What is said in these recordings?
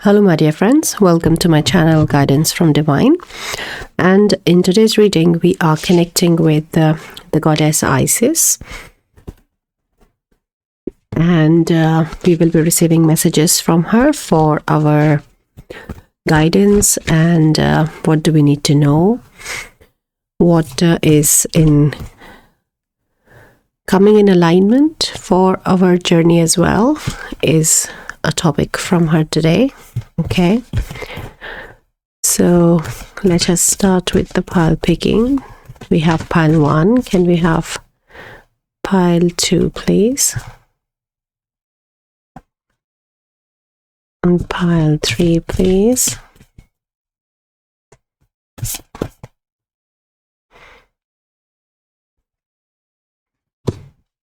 Hello my dear friends, welcome to my channel Guidance from Divine, and in today's reading we are connecting with the goddess Isis, and we will be receiving messages from her for our guidance and what do we need to know, what is coming in alignment for our journey as well is a topic from her today. Okay, so let us start with the pile picking. We have pile 1. Can we have pile 2 please, and pile 3 please.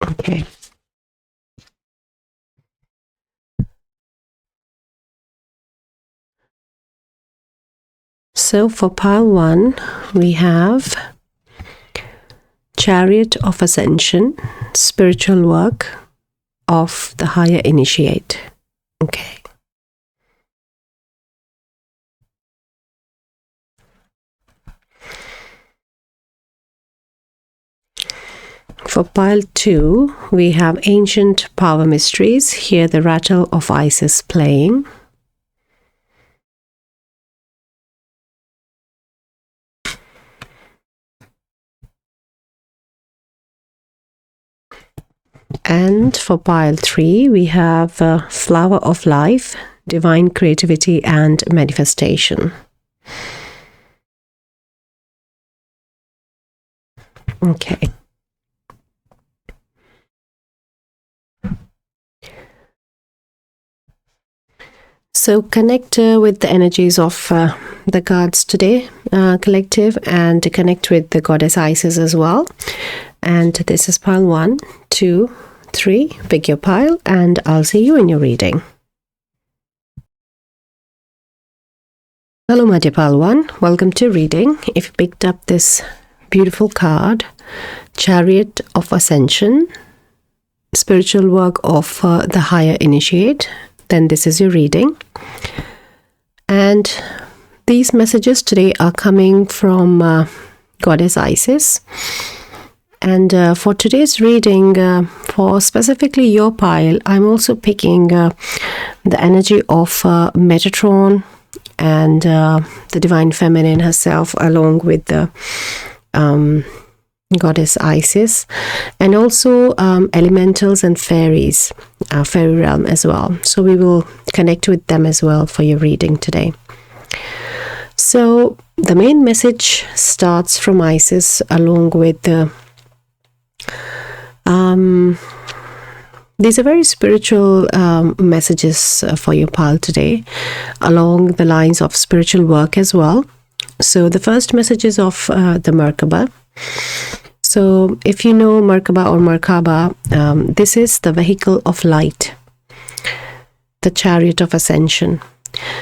Okay, so for pile 1 we have Chariot of Ascension, spiritual work of the higher initiate. Okay, for pile 2 we have Ancient Power Mysteries. Here the rattle of Isis playing. And for pile 3 we have Flower of Life, Divine Creativity and Manifestation. Okay, so connect with the energies of the cards today, collective, and to connect with the goddess Isis as well. And this is pile 1, 2, 3. Pick your pile and I'll see you in your reading. Hello my dear pile 1, welcome to reading. If you picked up this beautiful card, Chariot of Ascension, spiritual work of the higher initiate, then this is your reading. And these messages today are coming from goddess Isis. And for today's reading, for specifically your pile, I'm also picking the energy of Metatron and the Divine Feminine herself, along with the goddess Isis, and also elementals and fairies, fairy realm as well. So we will connect with them as well for your reading today. So the main message starts from Isis, along with the these are very spiritual messages for your pile today, along the lines of spiritual work as well. So the first message is of the Merkaba. So if you know Merkaba or Merkaba, this is the vehicle of light, the Chariot of Ascension.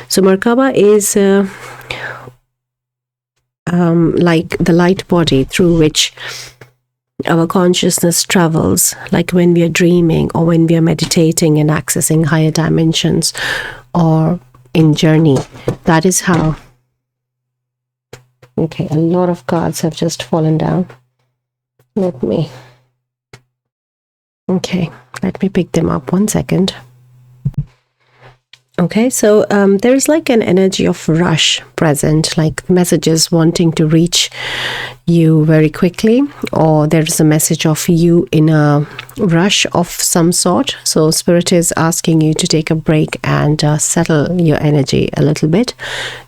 So Merkaba is like the light body through which our consciousness travels, like when we are dreaming or when we are meditating and accessing higher dimensions or in journey. That is how. Okay, a lot of cards have just fallen down. Let me pick them up. 1 second. Okay, so there is like an energy of rush present, like messages wanting to reach you very quickly, or there is a message of you in a rush of some sort. So Spirit is asking you to take a break and settle your energy a little bit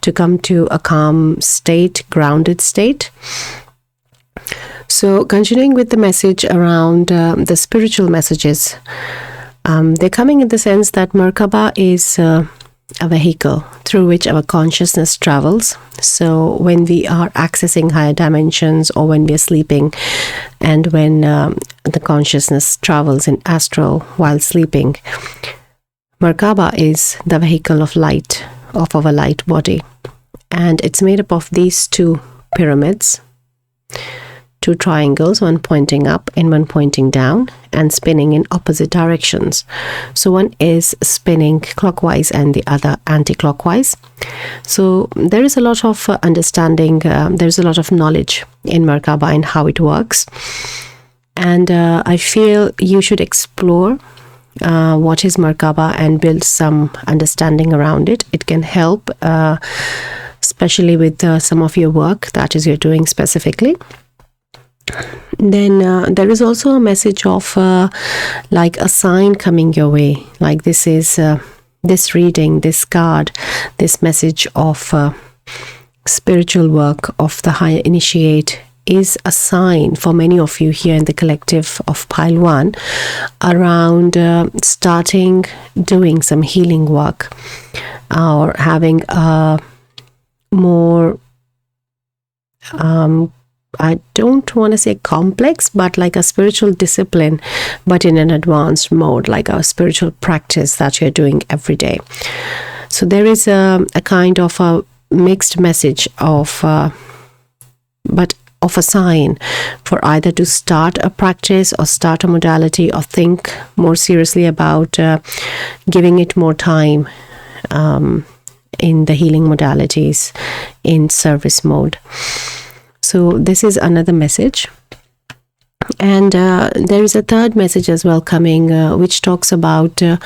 to come to a calm state, grounded state. So continuing with the message around the spiritual messages, they're coming in the sense that Merkaba is a vehicle through which our consciousness travels. So when we are accessing higher dimensions, or when we are sleeping, and when the consciousness travels in astral while sleeping, Merkaba is the vehicle of light, of our light body. And it's made up of these two pyramids. two triangles, one pointing up and one pointing down, and spinning in opposite directions. So one is spinning clockwise and the other anti-clockwise. So there is a lot of understanding, there's a lot of knowledge in Merkaba and how it works. And I feel you should explore what is Merkaba and build some understanding around it. It can help, especially with some of your work that is you're doing specifically. Then there is also a message of like a sign coming your way. Like this is this reading, this card, this message of spiritual work of the higher initiate is a sign for many of you here in the collective of Pile 1 around starting doing some healing work or having a more I don't want to say complex, but like a spiritual discipline, but in an advanced mode, like a spiritual practice that you're doing every day. So there is a kind of a mixed message of, but of a sign for either to start a practice or start a modality or think more seriously about giving it more time in the healing modalities in service mode. So this is another message. And there is a third message as well coming, which talks about a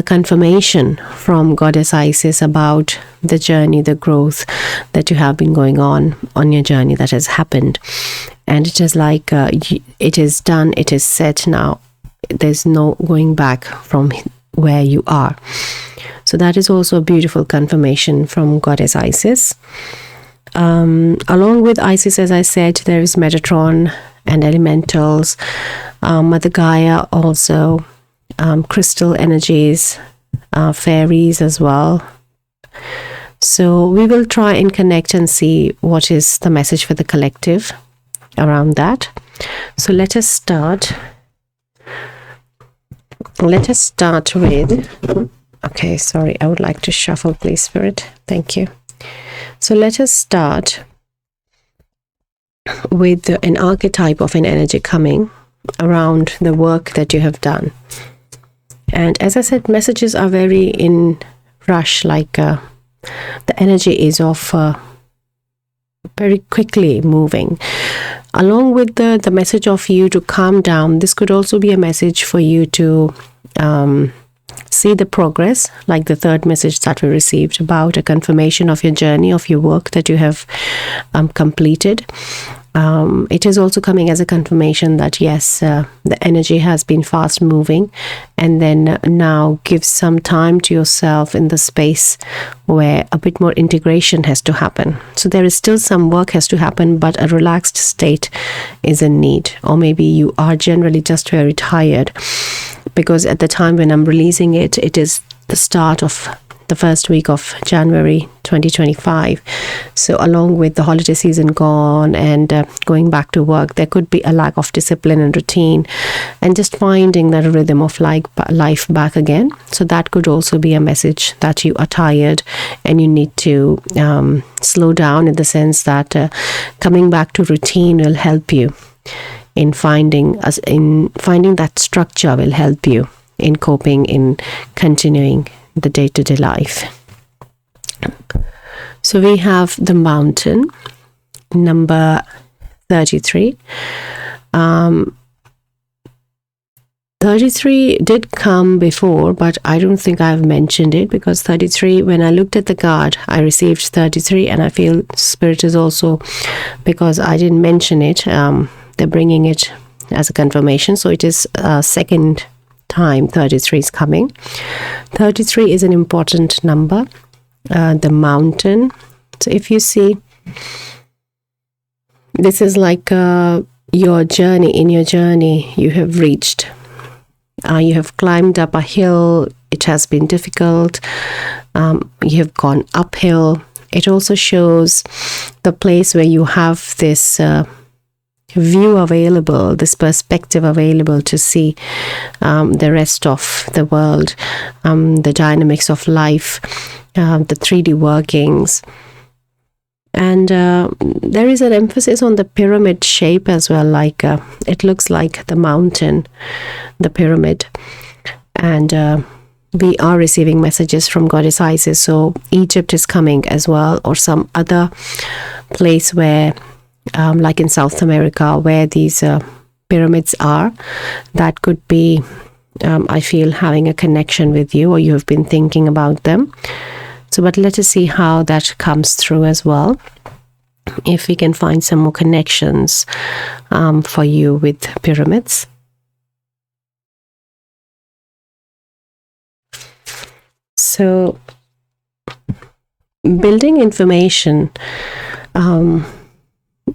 confirmation from Goddess Isis about the journey, the growth that you have been going on your journey that has happened. And it is like, it is done, it is set now. There's no going back from where you are. So that is also a beautiful confirmation from Goddess Isis. Along with Isis, as I said, there is Metatron and elementals, Mother Gaia also, crystal energies, fairies as well. So we will try and connect and see what is the message for the collective around that. So let us start. Let us start with, okay, sorry, I would like to shuffle, please, Spirit. Thank you. So let us start with an archetype of an energy coming around the work that you have done. And as I said, messages are very in rush, like the energy is of very quickly moving. Along with the message of you to calm down, this could also be a message for you to see the progress, like the third message that we received about a confirmation of your journey, of your work that you have completed. It is also coming as a confirmation that yes, the energy has been fast moving, and then now give some time to yourself in the space where a bit more integration has to happen. So there is still some work has to happen, but a relaxed state is in need. Or maybe you are generally just very tired, because at the time when I'm releasing it, it is the start of the first week of January 2025. So along with the holiday season gone and going back to work, there could be a lack of discipline and routine and just finding that rhythm of life back again. So that could also be a message that you are tired and you need to slow down, in the sense that coming back to routine will help you in finding that structure, will help you in coping, in continuing the day-to-day life. So we have the mountain, number 33. 33 did come before, but I don't think I've mentioned it, because 33, when I looked at the card, I received 33, and I feel Spirit is also, because I didn't mention it, they're bringing it as a confirmation. So it is second time 33 is coming. 33 is an important number, the mountain. So if you see, this is like your journey. In your journey, you have reached, you have climbed up a hill. It has been difficult. You have gone uphill. It also shows the place where you have this view available, this perspective available to see the rest of the world, the dynamics of life, the 3D workings. And there is an emphasis on the pyramid shape as well, like it looks like the mountain, the pyramid. And we are receiving messages from Goddess Isis. So Egypt is coming as well, or some other place where, like in South America, where these pyramids are. That could be, I feel, having a connection with you, or you have been thinking about them. So, but let us see how that comes through as well. If we can find some more connections for you with pyramids. So, building information.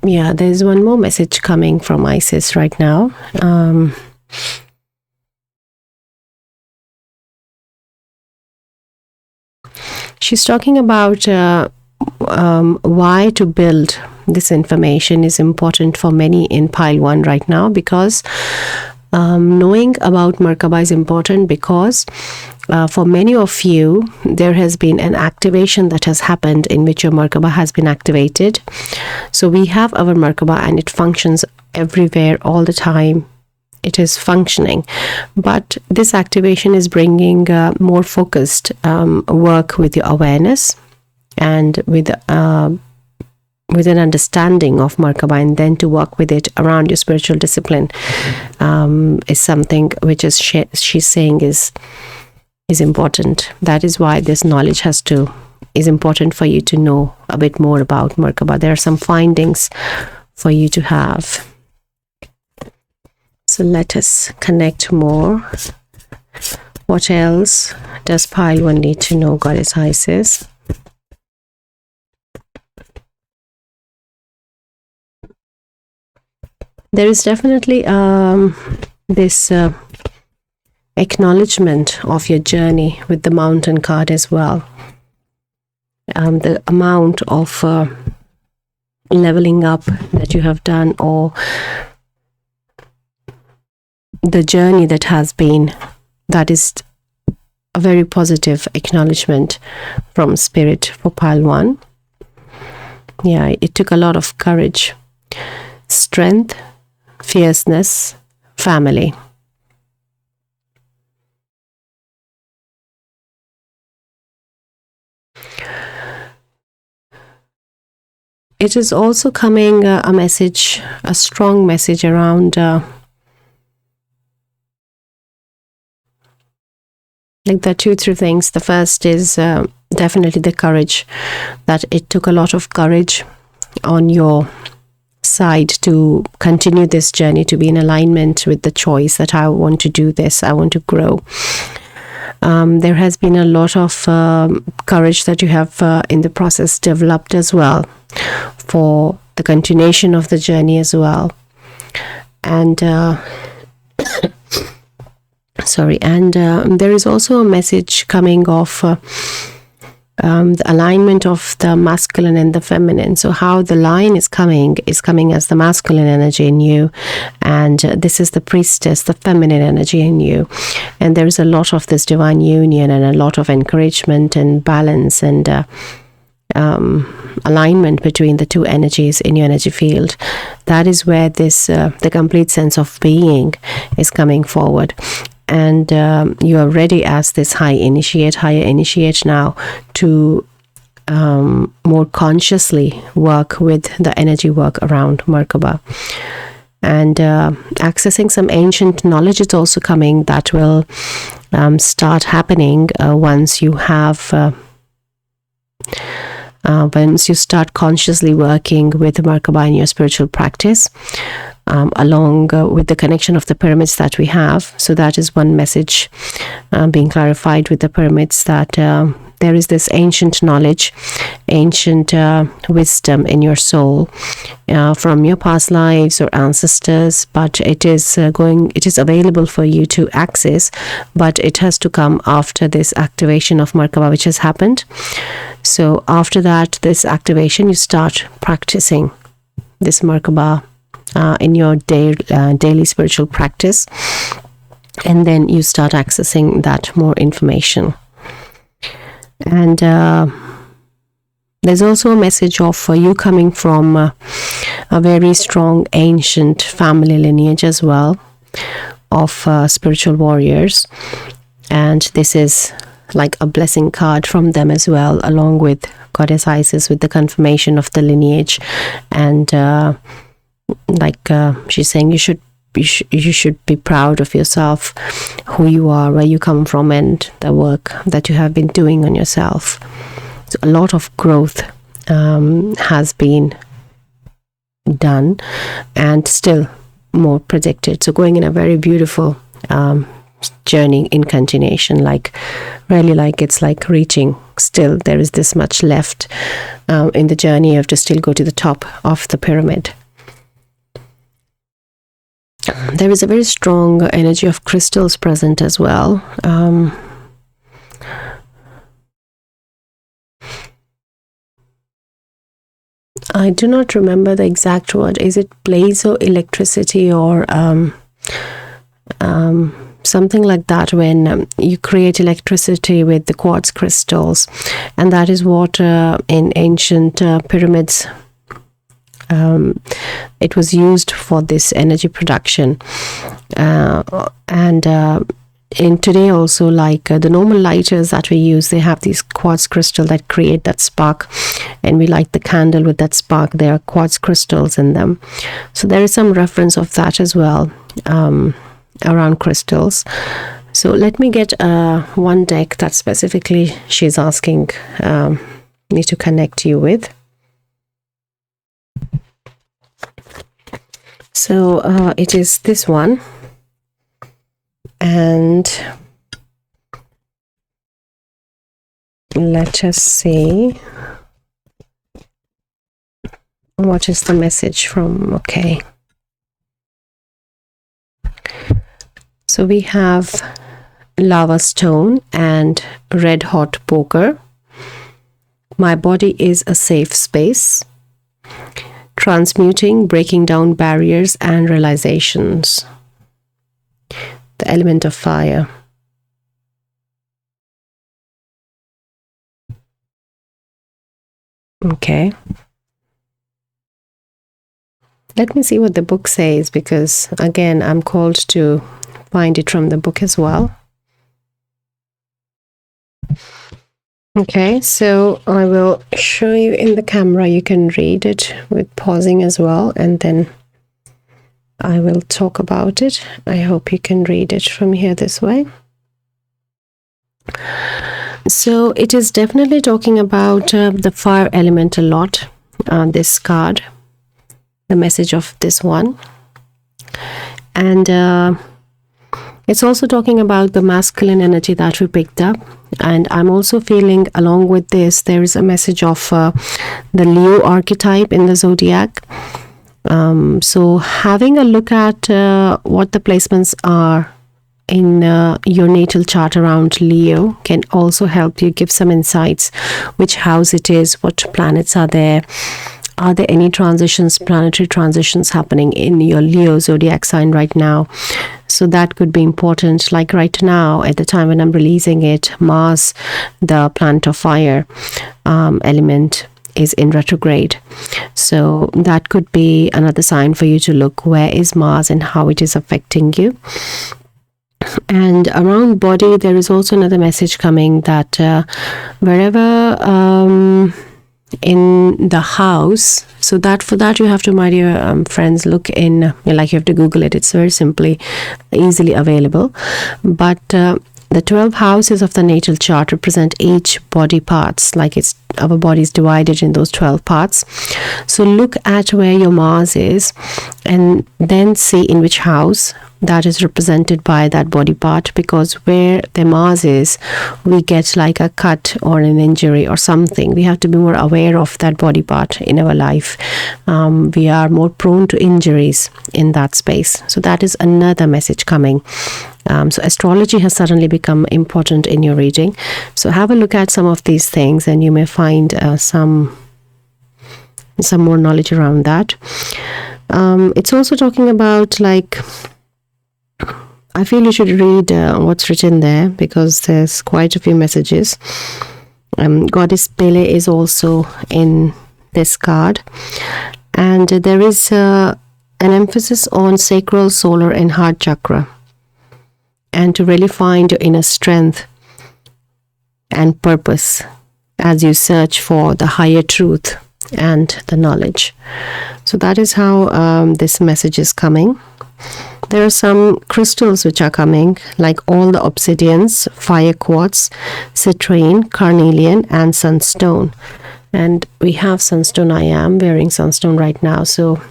Yeah, there's one more message coming from Isis right now. She's talking about why to build this information is important for many in pile 1 right now, because knowing about Merkaba is important because for many of you, there has been an activation that has happened in which your Merkaba has been activated. So we have our Merkaba and it functions everywhere all the time. It is functioning, but this activation is bringing more focused work with your awareness and with an understanding of Merkaba, and then to work with it around your spiritual discipline is something which is she's saying is important. That is why this knowledge is important for you to know a bit more about Merkaba. There are some findings for you to have. So let us connect more. What else does pile 1 need to know, Goddess Isis? There is definitely this acknowledgement of your journey with the mountain card as well. The amount of leveling up that you have done, or the journey that has been, that is a very positive acknowledgement from Spirit for pile 1. Yeah, it took a lot of courage, strength, fierceness, family. It is also coming a message, a strong message around like the 2-3 things. The first is definitely the courage, that it took a lot of courage on your side to continue this journey, to be in alignment with the choice that I want to do this, I want to grow. There has been a lot of courage that you have in the process developed as well for the continuation of the journey as well. And there is also a message coming of the alignment of the masculine and the feminine. So how the line is coming as the masculine energy in you, and this is the priestess, the feminine energy in you. And there is a lot of this divine union and a lot of encouragement and balance and alignment between the two energies in your energy field. That is where this the complete sense of being is coming forward. And you are ready as this higher initiate now to more consciously work with the energy work around Merkaba. And accessing some ancient knowledge is also coming that will start happening once you have once you start consciously working with Merkaba in your spiritual practice, along with the connection of the pyramids that we have. So that is one message being clarified with the pyramids, that there is this ancient knowledge, ancient wisdom in your soul from your past lives or ancestors, but it is available for you to access, but it has to come after this activation of Merkaba which has happened. So after that, this activation, you start practicing this Merkaba in your daily spiritual practice, and then you start accessing that more information. And There's also a message of you coming from a very strong ancient family lineage as well, of spiritual warriors, and this is like a blessing card from them as well, along with Goddess Isis, with the confirmation of the lineage. And she's saying you should be proud of yourself, who you are, where you come from, and the work that you have been doing on yourself. So a lot of growth has been done, and still more predicted. So going in a very beautiful journey in continuation, like really, like it's like reaching, still there is this much left in the journey. You have to still go to the top of the pyramid. There is a very strong energy of crystals present as well. I do not remember the exact word. Is it piezoelectricity or something like that, when you create electricity with the quartz crystals, and that is what in ancient pyramids it was used for this energy production, and in today also, like the normal lighters that we use, they have these quartz crystal that create that spark, and we light the candle with that spark. There are quartz crystals in them, so there is some reference of that as well around crystals. So let me get one deck that specifically she's asking me to connect you with. So it is this one, and let us see what is the message from. Okay, so we have lava stone and red hot poker. My body is a safe space. Transmuting, breaking down barriers and realizations. The element of fire. Okay. Let me see what the book says, because again, I'm called to find it from the book as well. Okay, so I will show you in the camera. You can read it with pausing as well, and then I will talk about it. I hope you can read it from here this way. So it is definitely talking about the fire element a lot, this card, the message of this one. And it's also talking about the masculine energy that we picked up. And I'm also feeling, along with this, there is a message of the Leo archetype in the zodiac. So having a look at what the placements are in your natal chart around Leo can also help you give some insights, which house it is, what planets are there. Are there any transitions, planetary transitions happening in your Leo zodiac sign right now? So that could be important. Like right now, at the time when I'm releasing it, Mars, the planet of fire element, is in retrograde. So that could be another sign for you to look, where is Mars and how it is affecting you. And around body, there is also another message coming that wherever in the house, so that for that you have to, my dear friends, look in, like you have to Google it. It's very simply easily available. But the 12 houses of the natal chart represent each body parts, like it's our body is divided in those 12 parts. So look at where your Mars is, and then see in which house that is represented by that body part, because where the Mars is, we get like a cut or an injury or something. We have to be more aware of that body part in our life. We are more prone to injuries in that space. So that is another message coming. So astrology has suddenly become important in your reading. So have a look at some of these things, and you may find some more knowledge around that. It's also talking about, like, I feel you should read what's written there, because there's quite a few messages. Goddess Pele is also in this card, and there is an emphasis on sacral, solar and heart chakra, and to really find your inner strength and purpose as you search for the higher truth and the knowledge. So that is how this message is coming. There are some crystals which are coming, like all the obsidians, fire quartz, citrine, carnelian and sunstone. And we have sunstone. I am wearing sunstone right now, so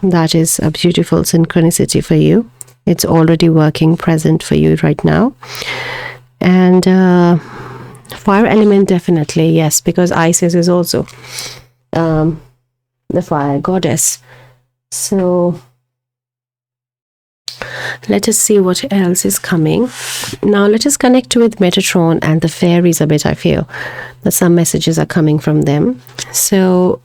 that is a beautiful synchronicity for you. It's already working present for you right now. And fire element, definitely, yes, because Isis is also the fire goddess. So let us see what else is coming. Now let us connect with Metatron and the fairies a bit. I feel that some messages are coming from them. So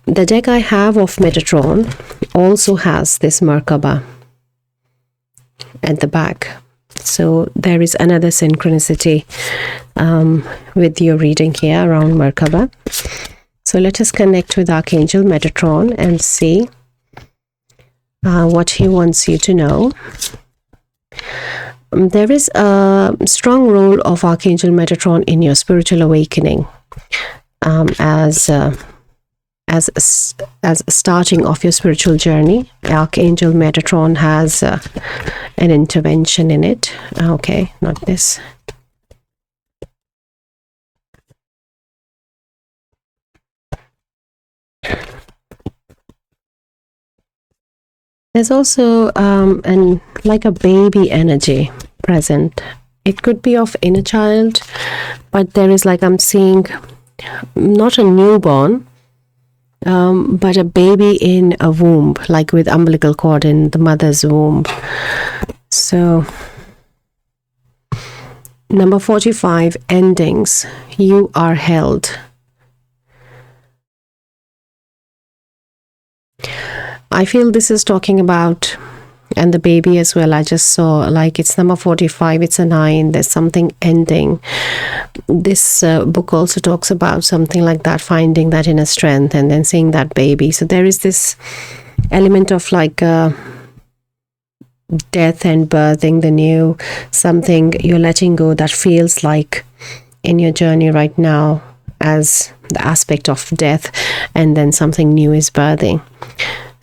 the deck I have of Metatron also has this Merkaba at the back. So there is another synchronicity with your reading here around Merkaba. So let us connect with Archangel Metatron and see what he wants you to know. There is a strong role of Archangel Metatron in your spiritual awakening, as a starting of your spiritual journey. Archangel Metatron has an intervention in it. Okay, not this. There's also like a baby energy present. It could be of inner child, but there is, like, I'm seeing not a newborn, but a baby in a womb, like with umbilical cord in the mother's womb. So number 45, endings. You are held. I feel this is talking about, and the baby as well, I just saw, like, it's number 45, it's a 9, there's something ending. This book also talks about something like that, finding that inner strength and then seeing that baby. So there is this element of like death and birthing the new, something you're letting go that feels like in your journey right now as the aspect of death, and then something new is birthing.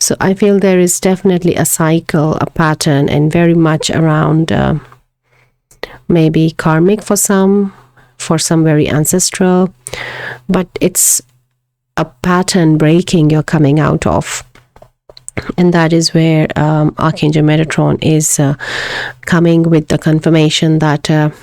So I feel there is definitely a cycle, a pattern, and very much around maybe karmic for some very ancestral, but it's a pattern breaking you're coming out of. And that is where Archangel Metatron is coming with the confirmation that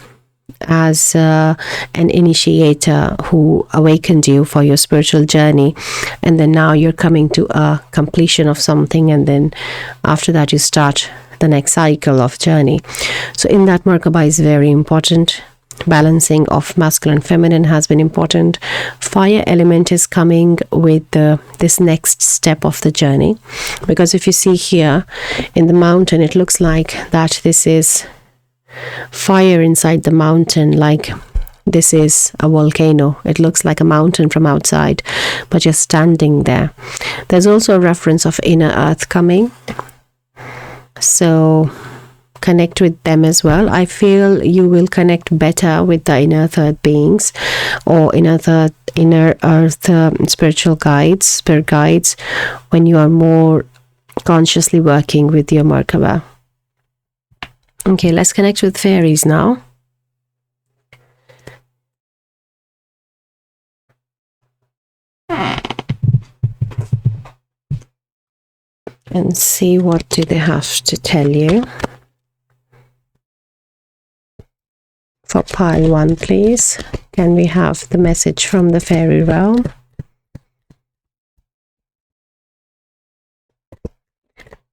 as an initiator who awakened you for your spiritual journey, and then now you're coming to a completion of something, and then after that you start the next cycle of journey. So in that, Merkaba is very important. Balancing of masculine and feminine has been important. Fire element is coming with this next step of the journey, because if you see here in the mountain, it looks like that this is fire inside the mountain, like this is a volcano. It looks like a mountain from outside, but you're standing there. There's also a reference of inner earth coming, so connect with them as well. I feel you will connect better with the inner earth beings or inner earth spiritual guides, spirit guides, when you are more consciously working with your Merkaba. Okay, let's connect with fairies now. And see what do they have to tell you. For pile 1, please. Can we have the message from the fairy realm?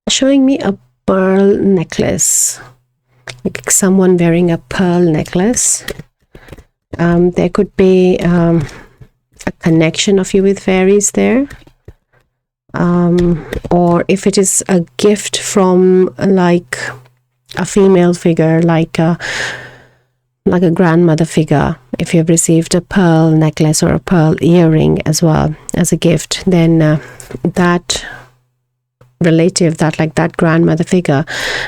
Showing me a pearl necklace. Like someone wearing a pearl necklace. There could be a connection of you with fairies there. Or if it is a gift from like a female figure, like like a grandmother figure. If you've received a pearl necklace or a pearl earring as well as a gift, then that relative, that grandmother figure,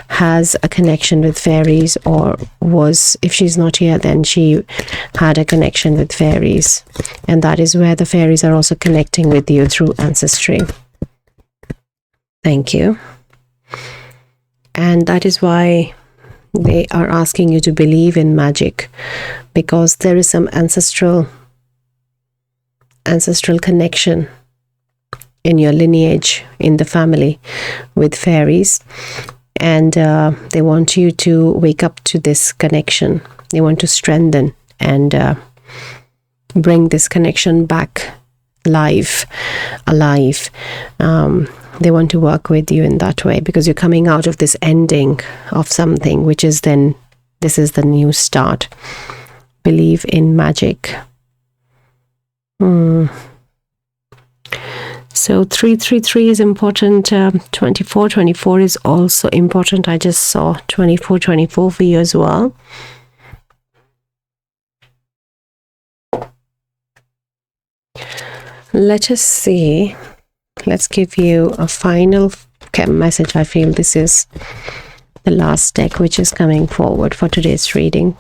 has a connection with fairies, or was, if she's not here, then she had a connection with fairies, and that is where the fairies are also connecting with you through ancestry. Thank you. And that is why they are asking you to believe in magic, because there is some ancestral connection in your lineage, in the family, with fairies, and they want you to wake up to this connection. They want to strengthen and bring this connection back alive. They want to work with you in that way, because you're coming out of this ending of something, which is then, this is the new start. Believe in magic. So 333 is important. 2424 is also important. I just saw 2424 for you as well. Let us see. Let's give you a final message. I feel this is the last deck which is coming forward for today's reading.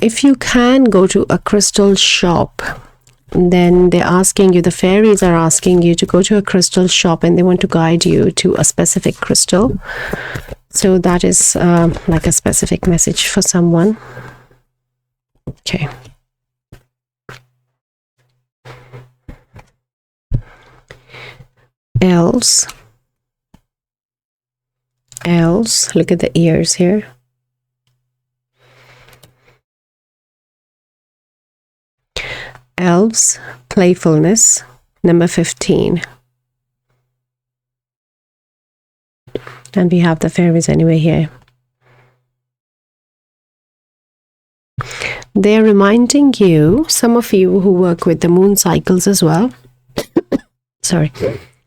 If you can go to a crystal shop, then they're asking you, the fairies are asking you to go to a crystal shop, and they want to guide you to a specific crystal. So that is like a specific message for someone. Okay. Elves, look at the ears here. Elves, playfulness, number 15. And we have the fairies anyway here. They're reminding you, some of you who work with the moon cycles as well. Sorry.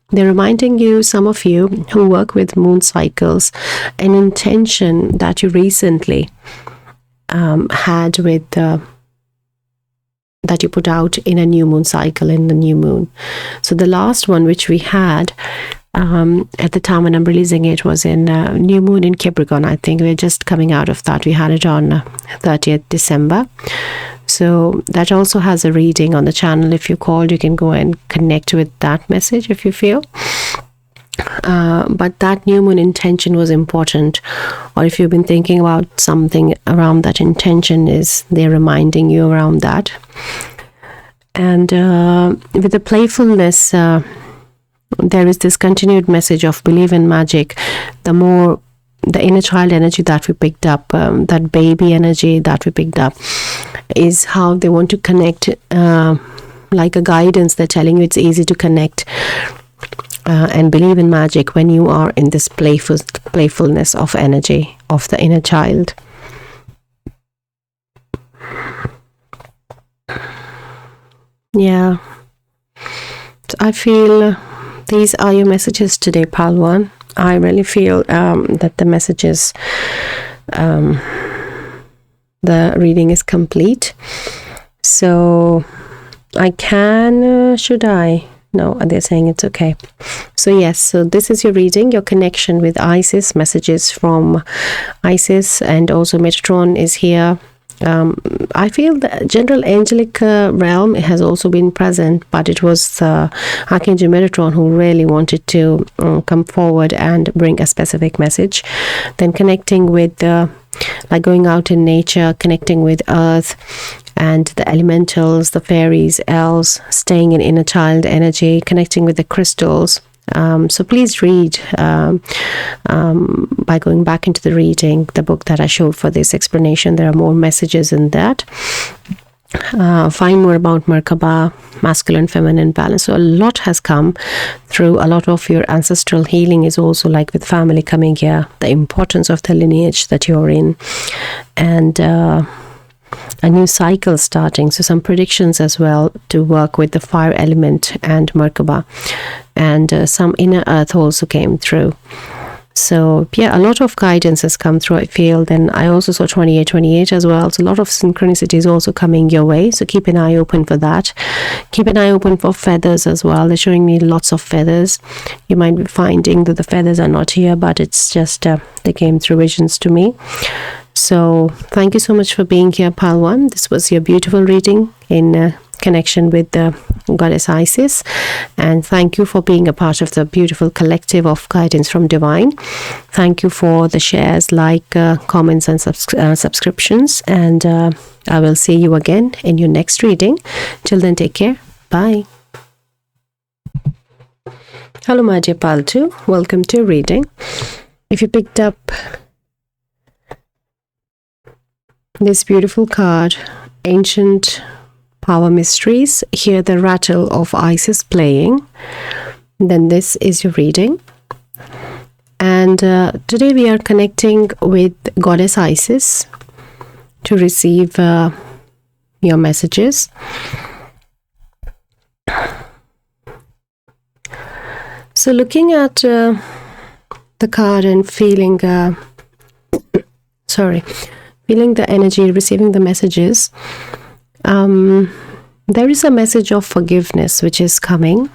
They're reminding you, some of you who work with moon cycles, an intention that you recently had with that you put out in a new moon cycle, in the new moon. So the last one which we had at the time when I'm releasing it was in new moon in Capricorn. I think we're just coming out of that. We had it on 30th December. So that also has a reading on the channel. If you called, you can go and connect with that message if you feel. But that new moon intention was important, or if you've been thinking about something around that intention, is they're reminding you around that. And with the playfulness, there is this continued message of believe in magic. The more the inner child energy that we picked up, that baby energy that we picked up, is how they want to connect, like a guidance. They're telling you it's easy to connect and believe in magic when you are in this playfulness of energy of the inner child. Yeah, so I feel these are your messages today, Palwan. I really feel that the messages, the reading is complete. So I can, should I? No, they're saying it's okay. So yes, so this is your reading, your connection with Isis, messages from Isis, and also Metatron is here. I feel the general angelic realm has also been present, but it was Archangel Metatron who really wanted to come forward and bring a specific message. Then connecting with like going out in nature, connecting with earth and the elementals, the fairies, elves, staying in inner child energy, connecting with the crystals. So please read by going back into the reading, the book that I showed for this explanation. There are more messages in that. Find more about Merkaba, masculine, feminine balance. So a lot has come through. A lot of your ancestral healing is also like with family coming here, the importance of the lineage that you're in. And a new cycle starting. So some predictions as well to work with the fire element and Merkaba, and some inner earth also came through. So yeah, a lot of guidance has come through, I feel. Then I also saw 2828 as well. So a lot of synchronicities also coming your way. So keep an eye open for that. Keep an eye open for feathers as well. They're showing me lots of feathers. You might be finding that the feathers are not here, but it's just they came through visions to me. So thank you so much for being here, Palwan. This was your beautiful reading in connection with the goddess Isis, and thank you for being a part of the beautiful collective of guidance from divine. Thank you for the shares, comments and subscriptions, and I will see you again in your next reading. Till then, take care. Bye. Hello my dear Paltu, welcome to reading. If you picked up this beautiful card, Ancient Power Mysteries, hear the rattle of Isis playing, then this is your reading. And today we are connecting with Goddess Isis to receive your messages. So looking at the card and feeling feeling the energy, receiving the messages, there is a message of forgiveness which is coming.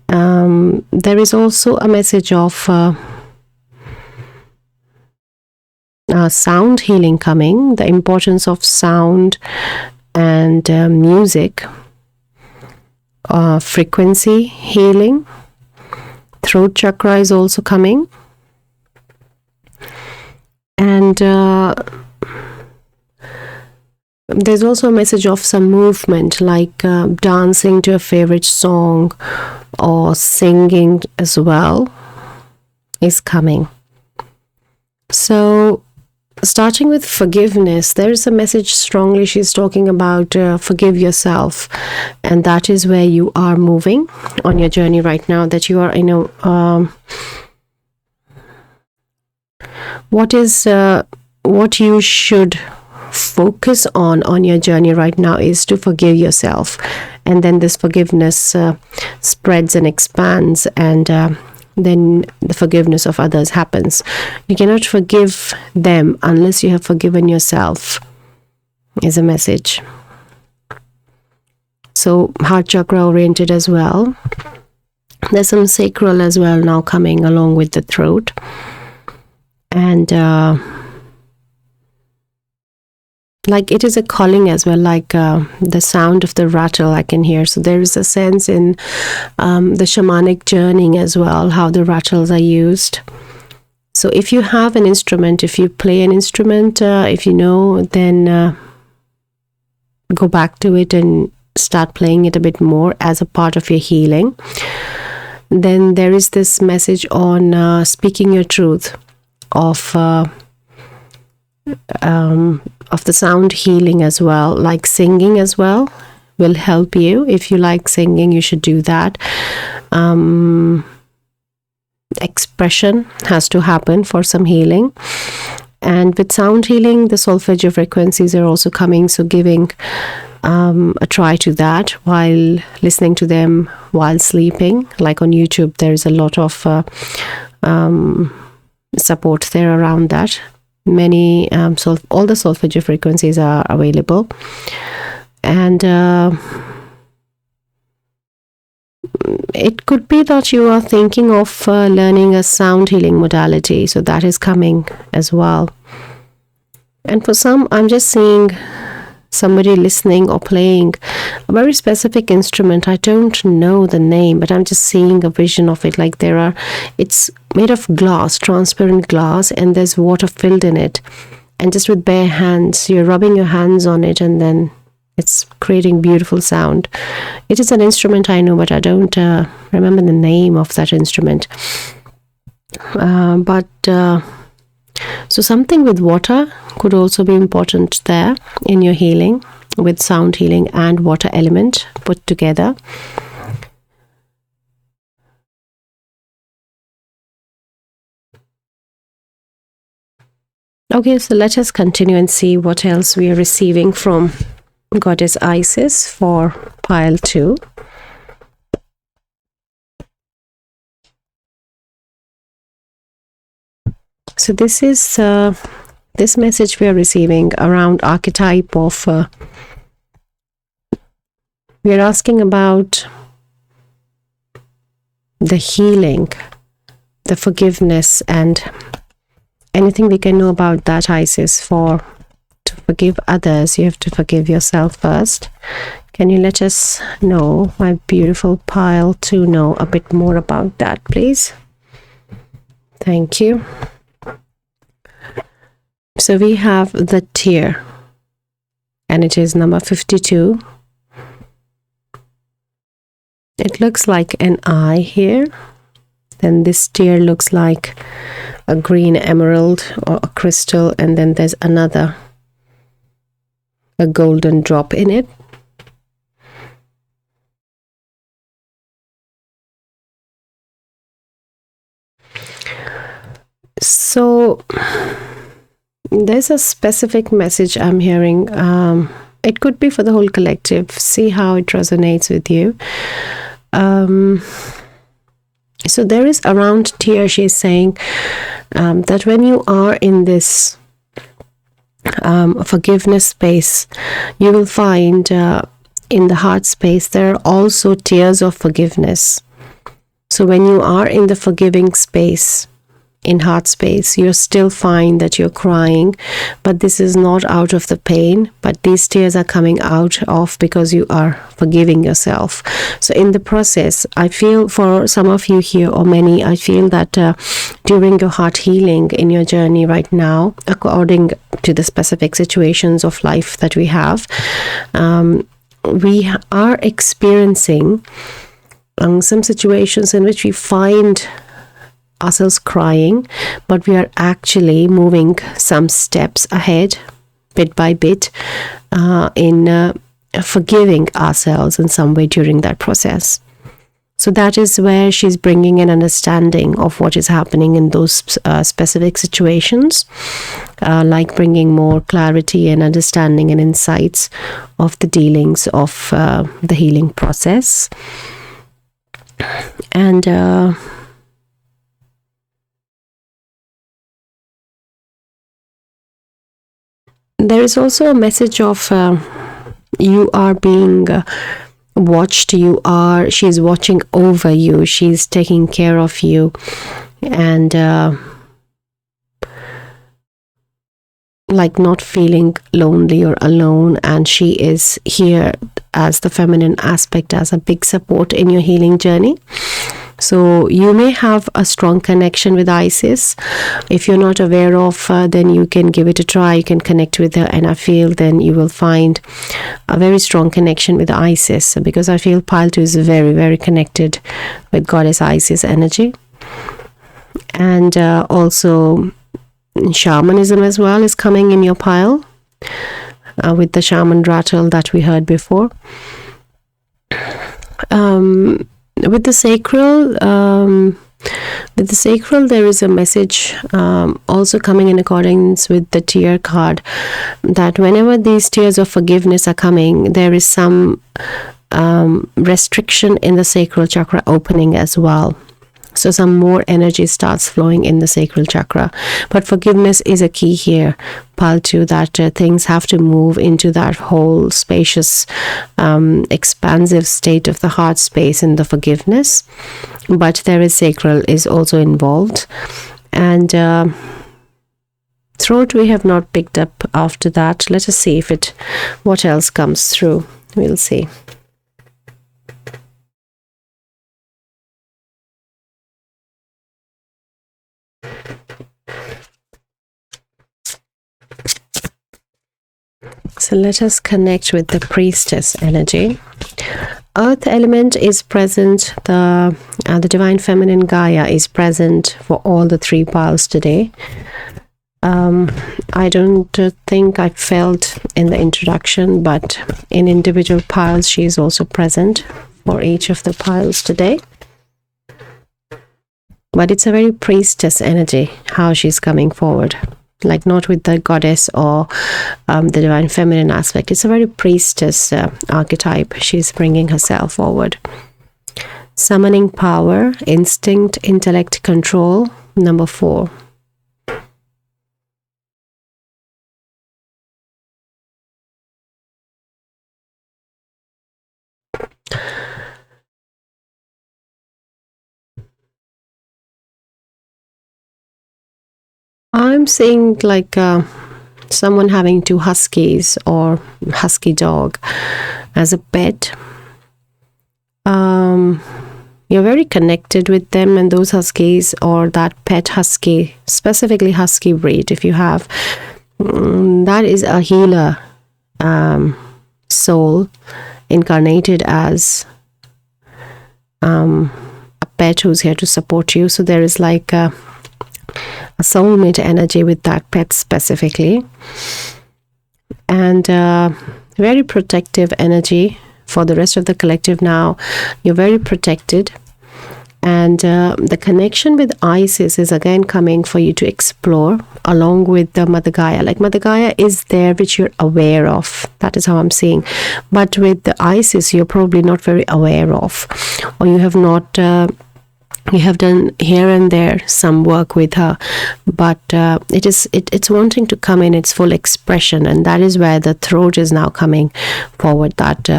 There is also a message of sound healing coming, the importance of sound and music, frequency healing. Throat chakra is also coming. And there's also a message of some movement, like dancing to a favorite song or singing as well is coming. So starting with forgiveness, there is a message strongly she's talking about forgive yourself, and that is where you are moving on your journey right now, that you are what you should focus on your journey right now is to forgive yourself, and then this forgiveness spreads and expands, and then the forgiveness of others happens. You cannot forgive them unless you have forgiven yourself, is a message. So heart chakra oriented as well. There's some sacral as well now coming along with the throat. And like it is a calling as well, like the sound of the rattle I can hear. So there is a sense in the shamanic journeying as well, how the rattles are used. So if you have an instrument, if you play an instrument, if you know, then go back to it and start playing it a bit more as a part of your healing. Then there is this message on speaking your truth, of the sound healing as well, like singing as well will help you. If you like singing, you should do that. Expression has to happen for some healing. And with sound healing, the solfeggio frequencies are also coming, so giving a try to that while listening to them while sleeping. Like on YouTube, there is a lot of support there around that. Many all the solfeggio frequencies are available, and it could be that you are thinking of learning a sound healing modality, so that is coming as well. And for some, I'm just seeing somebody listening or playing a very specific instrument. I don't know the name, but I'm just seeing a vision of it. Like it's made of glass, transparent glass, and there's water filled in it. And just with bare hands, you're rubbing your hands on it, and then it's creating beautiful sound. It is an instrument I know, but I don't remember the name of that instrument. So something with water could also be important there in your healing, with sound healing and water element put together. Okay, so let us continue and see what else we are receiving from Goddess Isis for pile 2. So this is this message we are receiving around archetype of we are asking about the healing, the forgiveness, and anything we can know about that, Isis. For to forgive others, you have to forgive yourself first. Can you let us know, my beautiful pile 2, know a bit more about that, please? Thank you. So we have the tear, and it is number 52. It looks like an eye here. Then this tear looks like a green emerald or a crystal, and then there's another, a golden drop in it. So there's a specific message I'm hearing. It could be for the whole collective. See how it resonates with you. So there is around tear, she's saying that when you are in this forgiveness space, you will find in the heart space there are also tears of forgiveness. So when you are in the forgiving space, in heart space, you still find that you're crying, but this is not out of the pain, but these tears are coming out of because you are forgiving yourself. So in the process, I feel for some of you here, or many, I feel that during your heart healing in your journey right now, according to the specific situations of life that we have, we are experiencing some situations in which we find ourselves crying, but we are actually moving some steps ahead, bit by bit, in forgiving ourselves in some way during that process. So that is where she's bringing an understanding of what is happening in those specific situations, like bringing more clarity and understanding and insights of the dealings of the healing process. And there is also a message of you are being watched. She's watching over you. She's taking care of you, and like not feeling lonely or alone. And she is here as the feminine aspect, as a big support in your healing journey. So you may have a strong connection with Isis. If you're not aware of, then you can give it a try. You can connect with her, and I feel then you will find a very strong connection with Isis, because I feel pile 2 is very, very connected with Goddess Isis energy. And also shamanism as well is coming in your pile, with the shaman rattle that we heard before. With the sacral, there is a message also coming in accordance with the tear card, that whenever these tears of forgiveness are coming, there is some restriction in the sacral chakra opening as well. So some more energy starts flowing in the sacral chakra. But forgiveness is a key here, pile 2, that things have to move into that whole spacious, expansive state of the heart space in the forgiveness. But there is sacral is also involved. And throat we have not picked up after that. Let us see what else comes through. We'll see. So let us connect with the priestess energy. Earth element is present. The divine feminine Gaia is present for all the 3 piles today. I don't think I felt in the introduction, but in individual piles she is also present for each of the piles today. But it's a very priestess energy, how she's coming forward. like not with the goddess or the divine feminine aspect. It's a very priestess archetype. She's bringing herself forward. Summoning power, instinct, intellect, control, number 4. I'm seeing like someone having 2 huskies or husky dog as a pet. You're very connected with them and those huskies, or that pet husky, specifically husky breed if you have, that is a healer soul incarnated as a pet who's here to support you. So there is like a soulmate energy with that pet specifically, and very protective energy for the rest of the collective. Now you're very protected, and the connection with Isis is again coming for you to explore along with the Mother Gaia. Like Mother Gaia is there, which you're aware of. That is how I'm seeing. But with the Isis, you're probably not very aware of, or you have not you have done here and there some work with her, but it's wanting to come in its full expression, and that is where the throat is now coming forward. That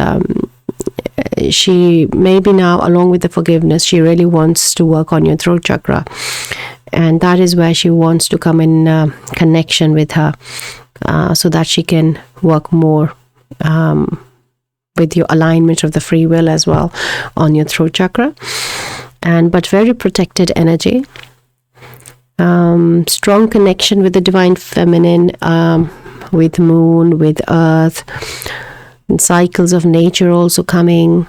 she maybe now, along with the forgiveness, she really wants to work on your throat chakra, and that is where she wants to come in connection with her, so that she can work more with your alignment of the free will as well on your throat chakra. But very protected energy, strong connection with the divine feminine, with moon, with earth, and cycles of nature also coming.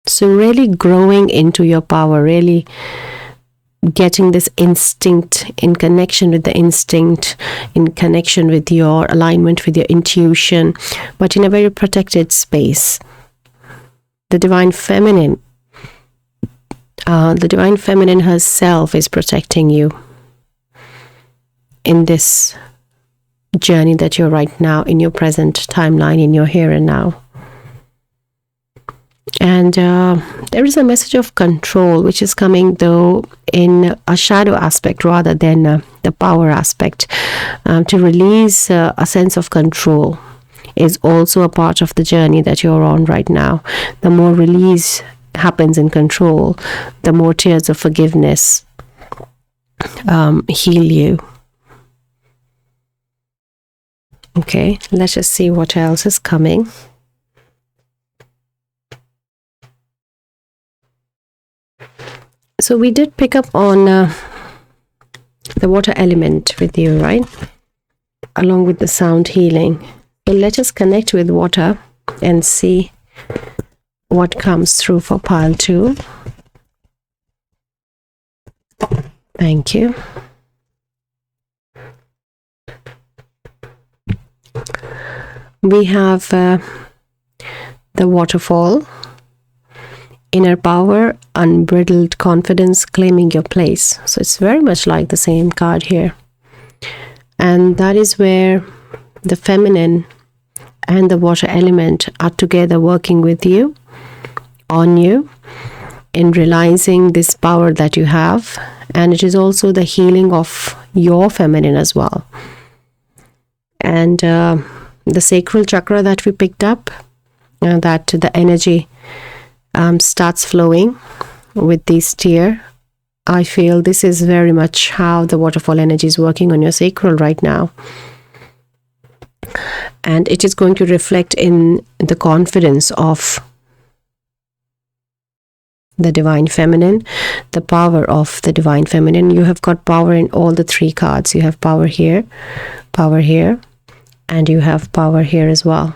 So really growing into your power, really getting this instinct, in connection with the instinct, in connection with your alignment with your intuition, but in a very protected space. The divine feminine herself is protecting you in this journey that you're right now, in your present timeline, in your here and now. And there is a message of control which is coming, though in a shadow aspect rather than the power aspect. To release a sense of control is also a part of the journey that you're on right now. The more release happens in control, the more tears of forgiveness heal you. Okay, let's just see what else is coming. So we did pick up on the water element with you, right? Along with the sound healing. So let us connect with water and see what comes through for pile 2. Thank you. We have the waterfall, inner power, unbridled confidence, claiming your place. So it's very much like the same card here. And that is where the feminine and the water element are together working with you, on you, in realizing this power that you have. And it is also the healing of your feminine as well. And the sacral chakra that we picked up, that the energy starts flowing with this tear. I feel this is very much how the waterfall energy is working on your sacral right now. And it is going to reflect in the confidence of the divine feminine, the power of the divine feminine. You have got power in all the 3 cards. You have power here, and you have power here as well.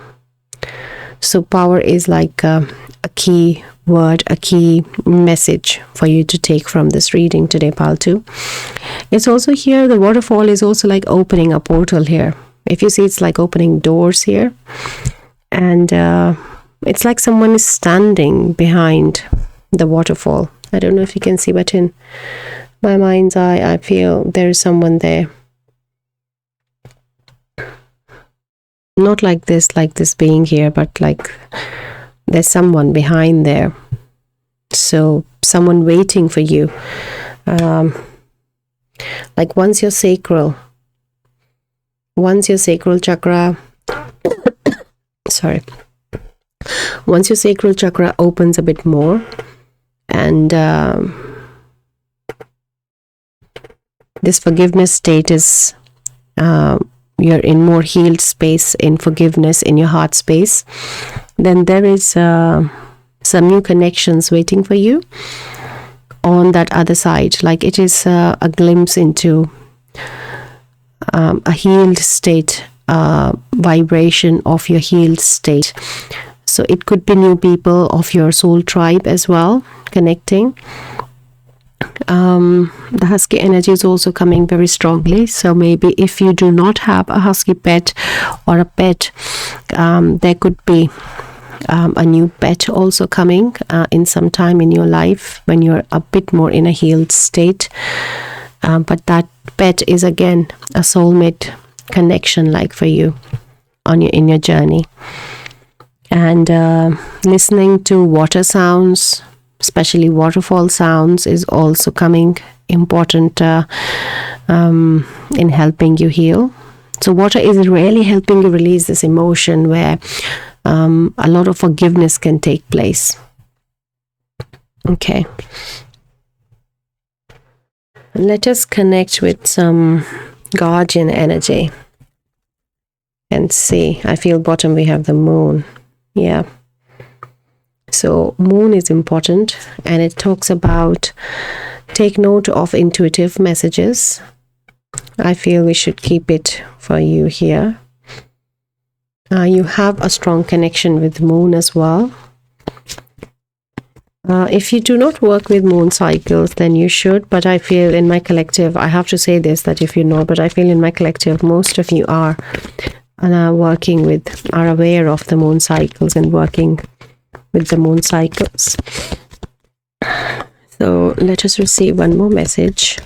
So power is like a key word, a key message for you to take from this reading today, pile 2. It's also here, the waterfall is also like opening a portal here. If you see, it's like opening doors here. And it's like someone is standing behind the waterfall. I don't know if you can see, but in my mind's eye, I feel there is someone there. Not like this being here, but like there's someone behind there. So someone waiting for you. Like once your sacral chakra once your sacral chakra opens a bit more, and this forgiveness state is you're in more healed space, in forgiveness, in your heart space, then there is some new connections waiting for you on that other side. Like it is a glimpse into a healed state, vibration of your healed state. So it could be new people of your soul tribe as well connecting. The husky energy is also coming very strongly. So maybe if you do not have a husky pet or a pet, there could be a new pet also coming in some time in your life when you're a bit more in a healed state. But that pet is again a soulmate connection, like for you in your journey. And listening to water sounds, especially waterfall sounds, is also coming important in helping you heal. So water is really helping you release this emotion where a lot of forgiveness can take place. Okay. Let us connect with some guardian energy and see. I feel bottom we have the moon. Yeah. So moon is important, and it talks about take note of intuitive messages. I feel we should keep it for you here. You have a strong connection with moon as well. If you do not work with moon cycles, then you should. But I feel in my collective, I have to say this, that if you know, but I feel in my collective, most of you are aware of the moon cycles and working with the moon cycles. So let us receive one more message.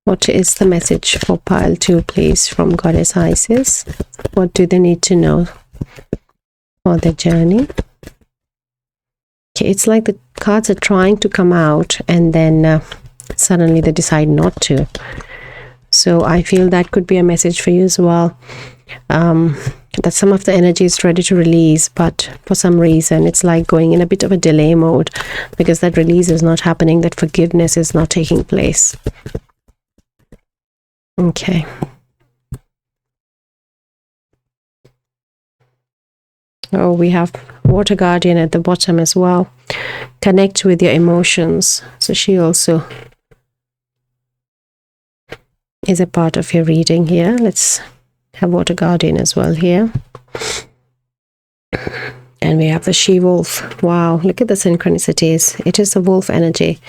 What is the message for pile 2, please, from Goddess Isis? What do they need to know for the journey? Okay, it's like the cards are trying to come out and then suddenly they decide not to. So I feel that could be a message for you as well. That some of the energy is ready to release, but for some reason it's like going in a bit of a delay mode because that release is not happening, that forgiveness is not taking place. Okay. Oh, we have Water Guardian at the bottom as well. Connect with your emotions. So she also is a part of your reading here. Let's have Water Guardian as well here. And we have the she-wolf. Wow, look at the synchronicities. It is the wolf energy.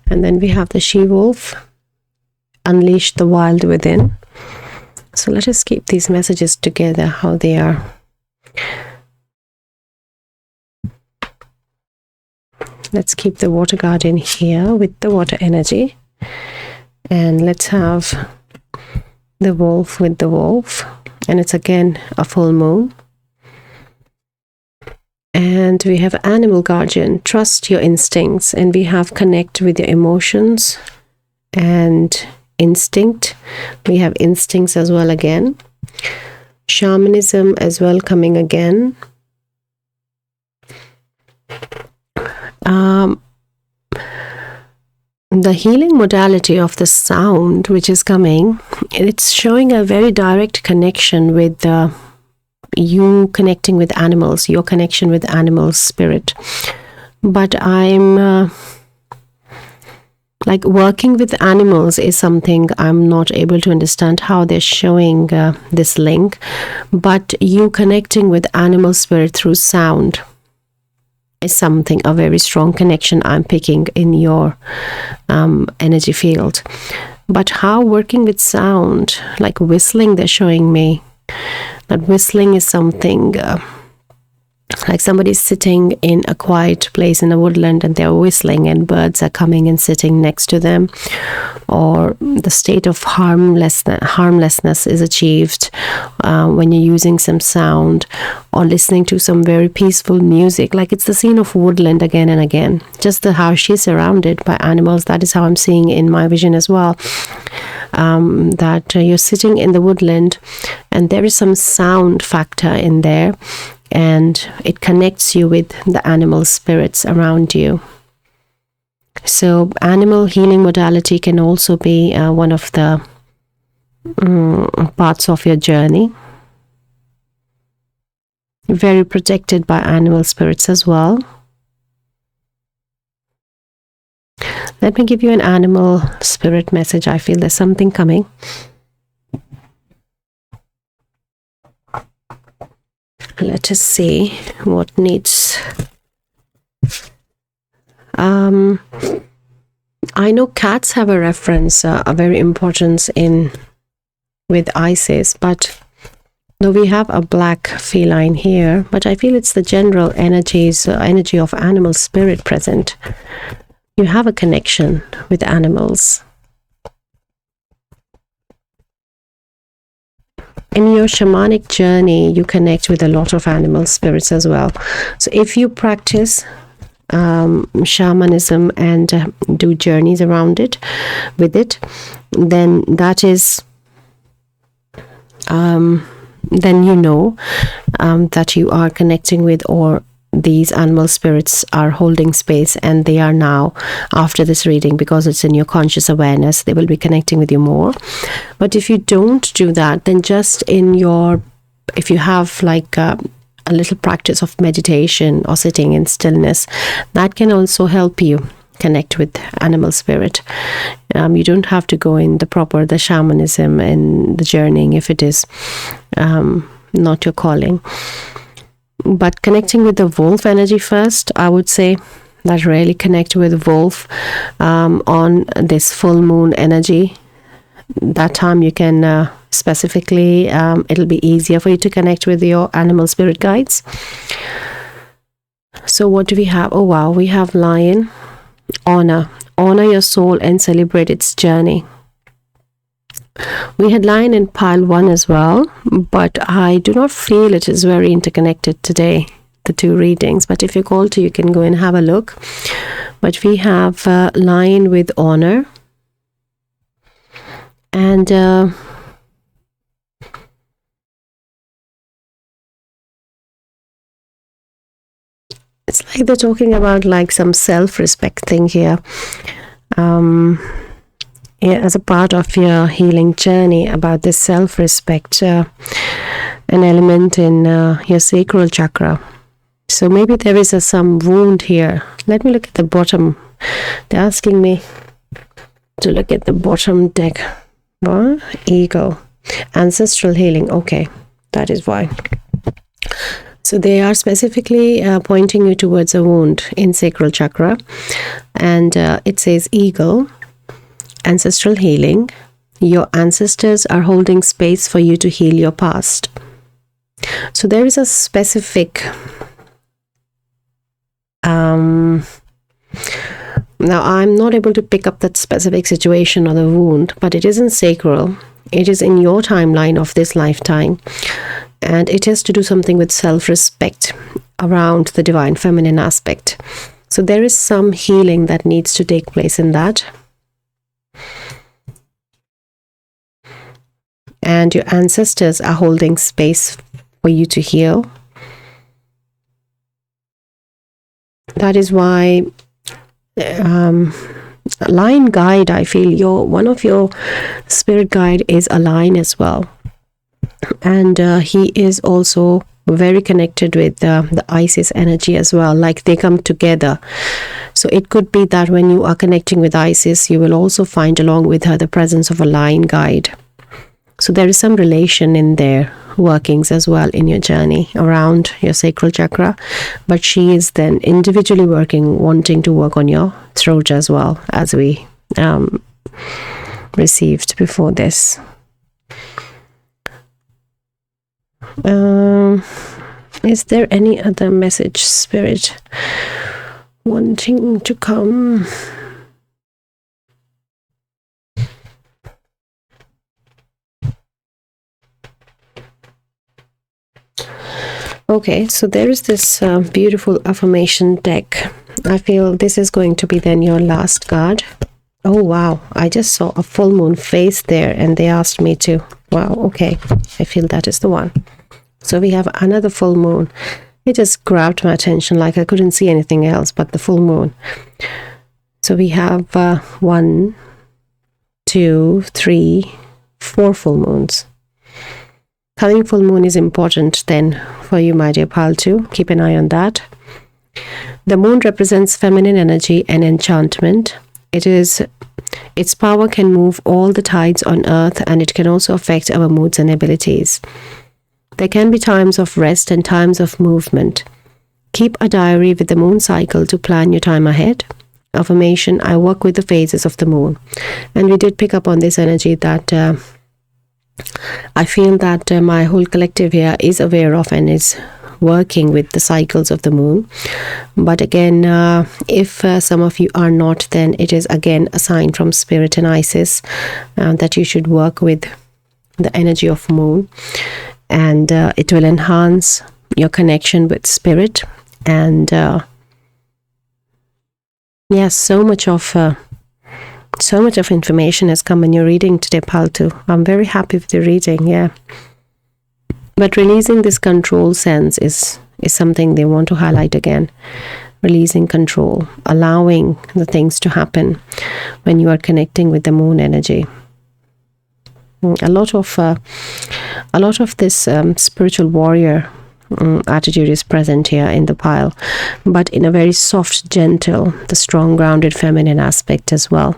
And then we have the she-wolf. Unleash the wild within. So let us keep these messages together, how they are. Let's keep the Water Guardian here with the water energy. And let's have the wolf with the wolf. And it's again a full moon. And we have Animal Guardian, trust your instincts. And we have connect with your emotions and instinct. We have instincts as well again. Shamanism as well coming again. The healing modality of the sound which is coming, it's showing a very direct connection with you connecting with animals, your connection with animal spirit. But I'm like working with animals is something I'm not able to understand how they're showing this link. But you connecting with animal spirit through sound is something, a very strong connection I'm picking in your energy field. But how working with sound, like whistling, they're showing me that whistling is something like somebody's sitting in a quiet place in a woodland and they're whistling and birds are coming and sitting next to them, or the state of harmlessness is achieved when you're using some sound or listening to some very peaceful music. Like it's the scene of woodland again and again, just how she's surrounded by animals. That is how I'm seeing in my vision as well. That you're sitting in the woodland and there is some sound factor in there, and it connects you with the animal spirits around you. So animal healing modality can also be one of the parts of your journey. Very protected by animal spirits as well. Let me give you an animal spirit message. I feel there's something coming. Let us see what needs. I know cats have a reference, a very importance in with Isis, but though we have a black feline here, but I feel it's the general energy of animal spirit present. You have a connection with animals. In your shamanic journey, you connect with a lot of animal spirits as well. So if you practice shamanism and do journeys around it, with it, then that is, then you know that you are connecting with, or these animal spirits are holding space, and they are now, after this reading, because it's in your conscious awareness, they will be connecting with you more. But if you don't do that, then just if you have like a little practice of meditation or sitting in stillness, that can also help you connect with animal spirit. You don't have to go in the shamanism and the journeying if it is not your calling. But connecting with the wolf energy first, I would say that really connect with wolf on this full moon energy. That time you can specifically, it'll be easier for you to connect with your animal spirit guides. So what do we have? Oh wow, we have lion. Honor your soul and celebrate its journey. We had lion in pile 1 as well, but I do not feel it is very interconnected today, the two readings. But if you're called to, you can go and have a look. But we have lion with honor, and it's like they're talking about like some self-respect thing here. As a part of your healing journey, about this self-respect, an element in your sacral chakra. So maybe there is some wound here. Let me look at the bottom. They're asking me to look at the bottom deck. Ego, ancestral healing. Okay, that is why. So they are specifically pointing you towards a wound in sacral chakra, and it says eagle, ancestral healing. Your ancestors are holding space for you to heal your past. So there is a specific now I'm not able to pick up that specific situation or the wound, but it isn't sacral. It is in your timeline of this lifetime, and it has to do something with self-respect around the divine feminine aspect. So there is some healing that needs to take place in that. And your ancestors are holding space for you to heal. That is why lion guide, I feel one of your spirit guide is a lion as well, and he is also very connected with the Isis energy as well, like they come together. So it could be that when you are connecting with Isis, you will also find along with her the presence of a lion guide. So there is some relation in their workings as well in your journey around your sacral chakra. But she is then individually wanting to work on your throat as well, as we received before this. Is there any other message, Spirit, wanting to come? Okay, so there is this beautiful affirmation deck. I feel this is going to be then your last card. Oh wow, I just saw a full moon face there and they asked me to. Wow, okay, I feel that is the one. So we have another full moon. It just grabbed my attention, like I couldn't see anything else but the full moon. So we have 1, 2, 3, 4 full moons. Coming full moon is important then for you, my dear pal, too. Keep an eye on that. The moon represents feminine energy and enchantment. Its power can move all the tides on earth, and it can also affect our moods and abilities. There can be times of rest and times of movement. Keep a diary with the moon cycle to plan your time ahead. Affirmation: I work with the phases of the moon. And we did pick up on this energy that I feel that my whole collective here is aware of and is working with the cycles of the moon. But again, if some of you are not, then it is again a sign from Spirit and Isis that you should work with the energy of moon, and it will enhance your connection with Spirit. And yes, so much of information has come in your reading today, Paltu. I'm very happy with the reading, yeah. But releasing this control sense is something they want to highlight again. Releasing control, allowing the things to happen when you are connecting with the moon energy. A lot of this spiritual warrior attitude is present here in the pile, but in a very soft, gentle, the strong, grounded, feminine aspect as well.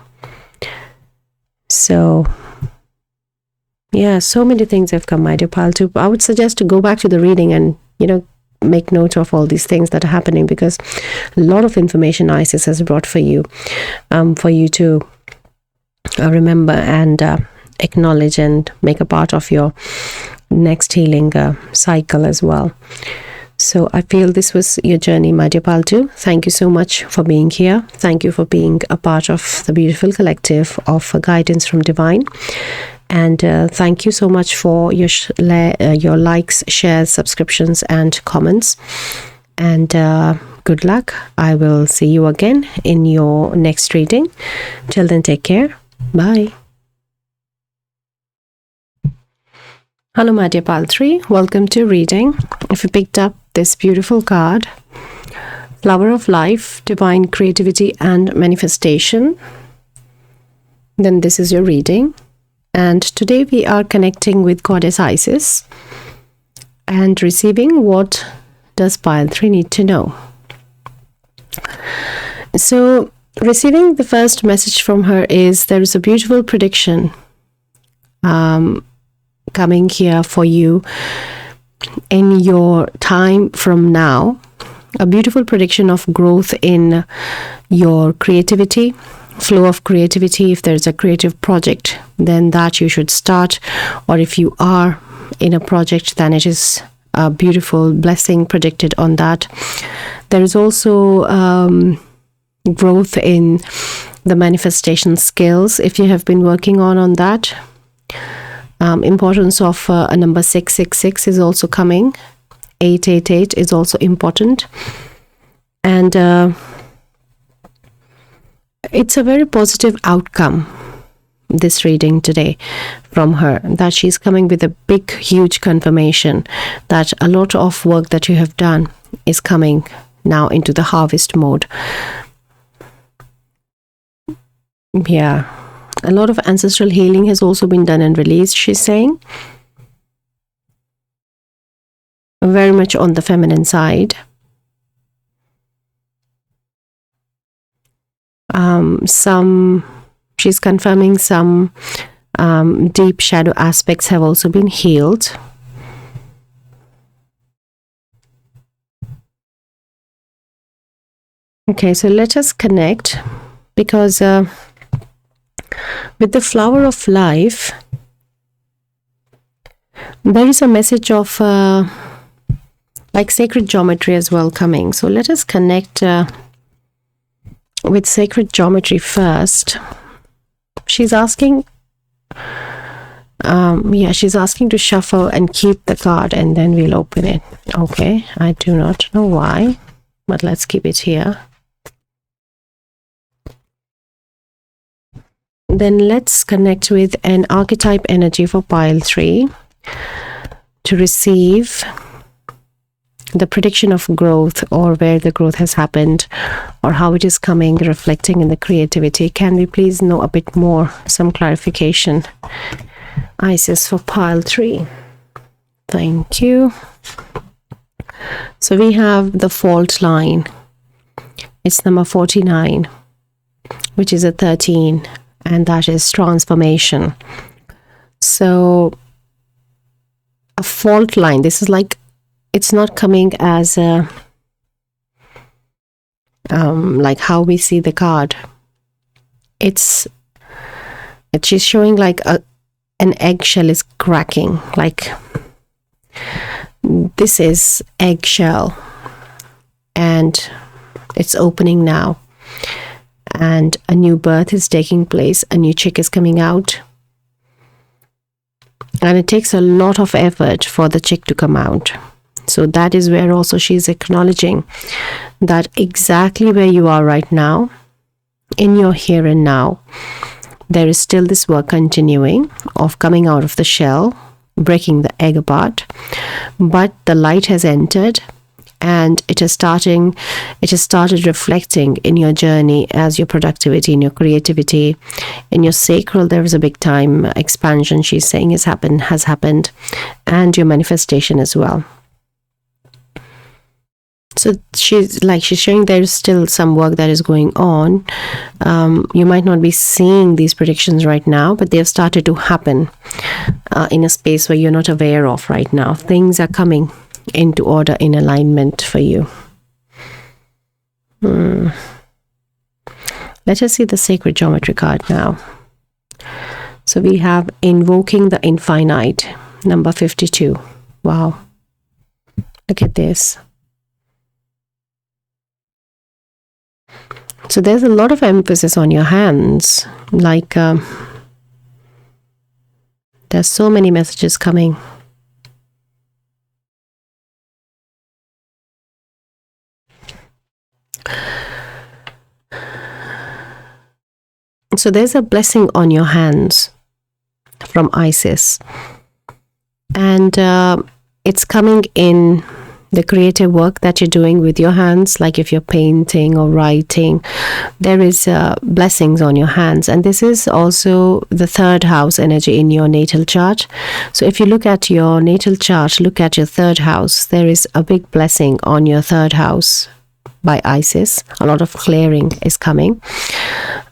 So yeah, so many things have come, my dear pal, too. I would suggest to go back to the reading and, make note of all these things that are happening, because a lot of information Isis has brought for you to remember and acknowledge and make a part of your next healing cycle as well. So I feel this was your journey, my dear pal, too. Thank you so much for being here. Thank you for being a part of the beautiful collective of guidance from Divine. And thank you so much for your likes, shares, subscriptions, and comments. And good luck. I will see you again in your next reading. Till then, take care. Bye. Hello, my dear pal 3. Welcome to reading. If you picked up this beautiful card, Flower of Life, Divine Creativity and Manifestation, then this is your reading. And today we are connecting with Goddess Isis and receiving what does pile 3 need to know. So receiving the first message from her is there is a beautiful prediction coming here for you in your time from now. A beautiful prediction of growth in your creativity, flow of creativity. If there's a creative project, then that you should start, or if you are in a project, then it is a beautiful blessing predicted on that. There is also growth in the manifestation skills if you have been working on that. Importance of a number 666 is also coming. 888 is also important, and it's a very positive outcome, this reading today from her, that she's coming with a big, huge confirmation that a lot of work that you have done is coming now into the harvest mode. Yeah, a lot of ancestral healing has also been done and released, she's saying. Very much on the feminine side. She's confirming some deep shadow aspects have also been healed. Okay, so let us connect, because with the Flower of Life, there is a message of like sacred geometry as well coming. So let us connect with sacred geometry first. She's asking, she's asking to shuffle and keep the card, and then we'll open it. Okay, I do not know why, but let's keep it here. Then let's connect with an archetype energy for pile 3 to receive the prediction of growth, or where the growth has happened, or how it is coming, reflecting in the creativity. Can we please know a bit more, some clarification, Isis, for pile 3? Thank you. So we have the fault line. It's number 49, which is a 13, and that is transformation. So a fault line, this is like, it's not coming as a like how we see the card. It's just showing like an eggshell is cracking, like this is eggshell and it's opening now, and a new birth is taking place, a new chick is coming out, and it takes a lot of effort for the chick to come out. So that is where also she's acknowledging that exactly where you are right now, in your here and now, there is still this work continuing of coming out of the shell, breaking the egg apart, but the light has entered, and it has started reflecting in your journey as your productivity, in your creativity, in your sacral. There is a big time expansion, she's saying, has happened, and your manifestation as well. So she's showing there is still some work that is going on. You might not be seeing these predictions right now, but they have started to happen in a space where you're not aware of right now. Things are coming into order, in alignment for you. Let us see the sacred geometry card now. So we have invoking the infinite, number 52. Wow. Look at this. So there's a lot of emphasis on your hands, like there's so many messages coming. So there's a blessing on your hands from Isis, and it's coming in the creative work that you're doing with your hands, like if you're painting or writing, there is blessings on your hands. And this is also the 3rd house energy in your natal chart. So if you look at your natal chart, look at your 3rd house, there is a big blessing on your 3rd house by Isis. A lot of clearing is coming.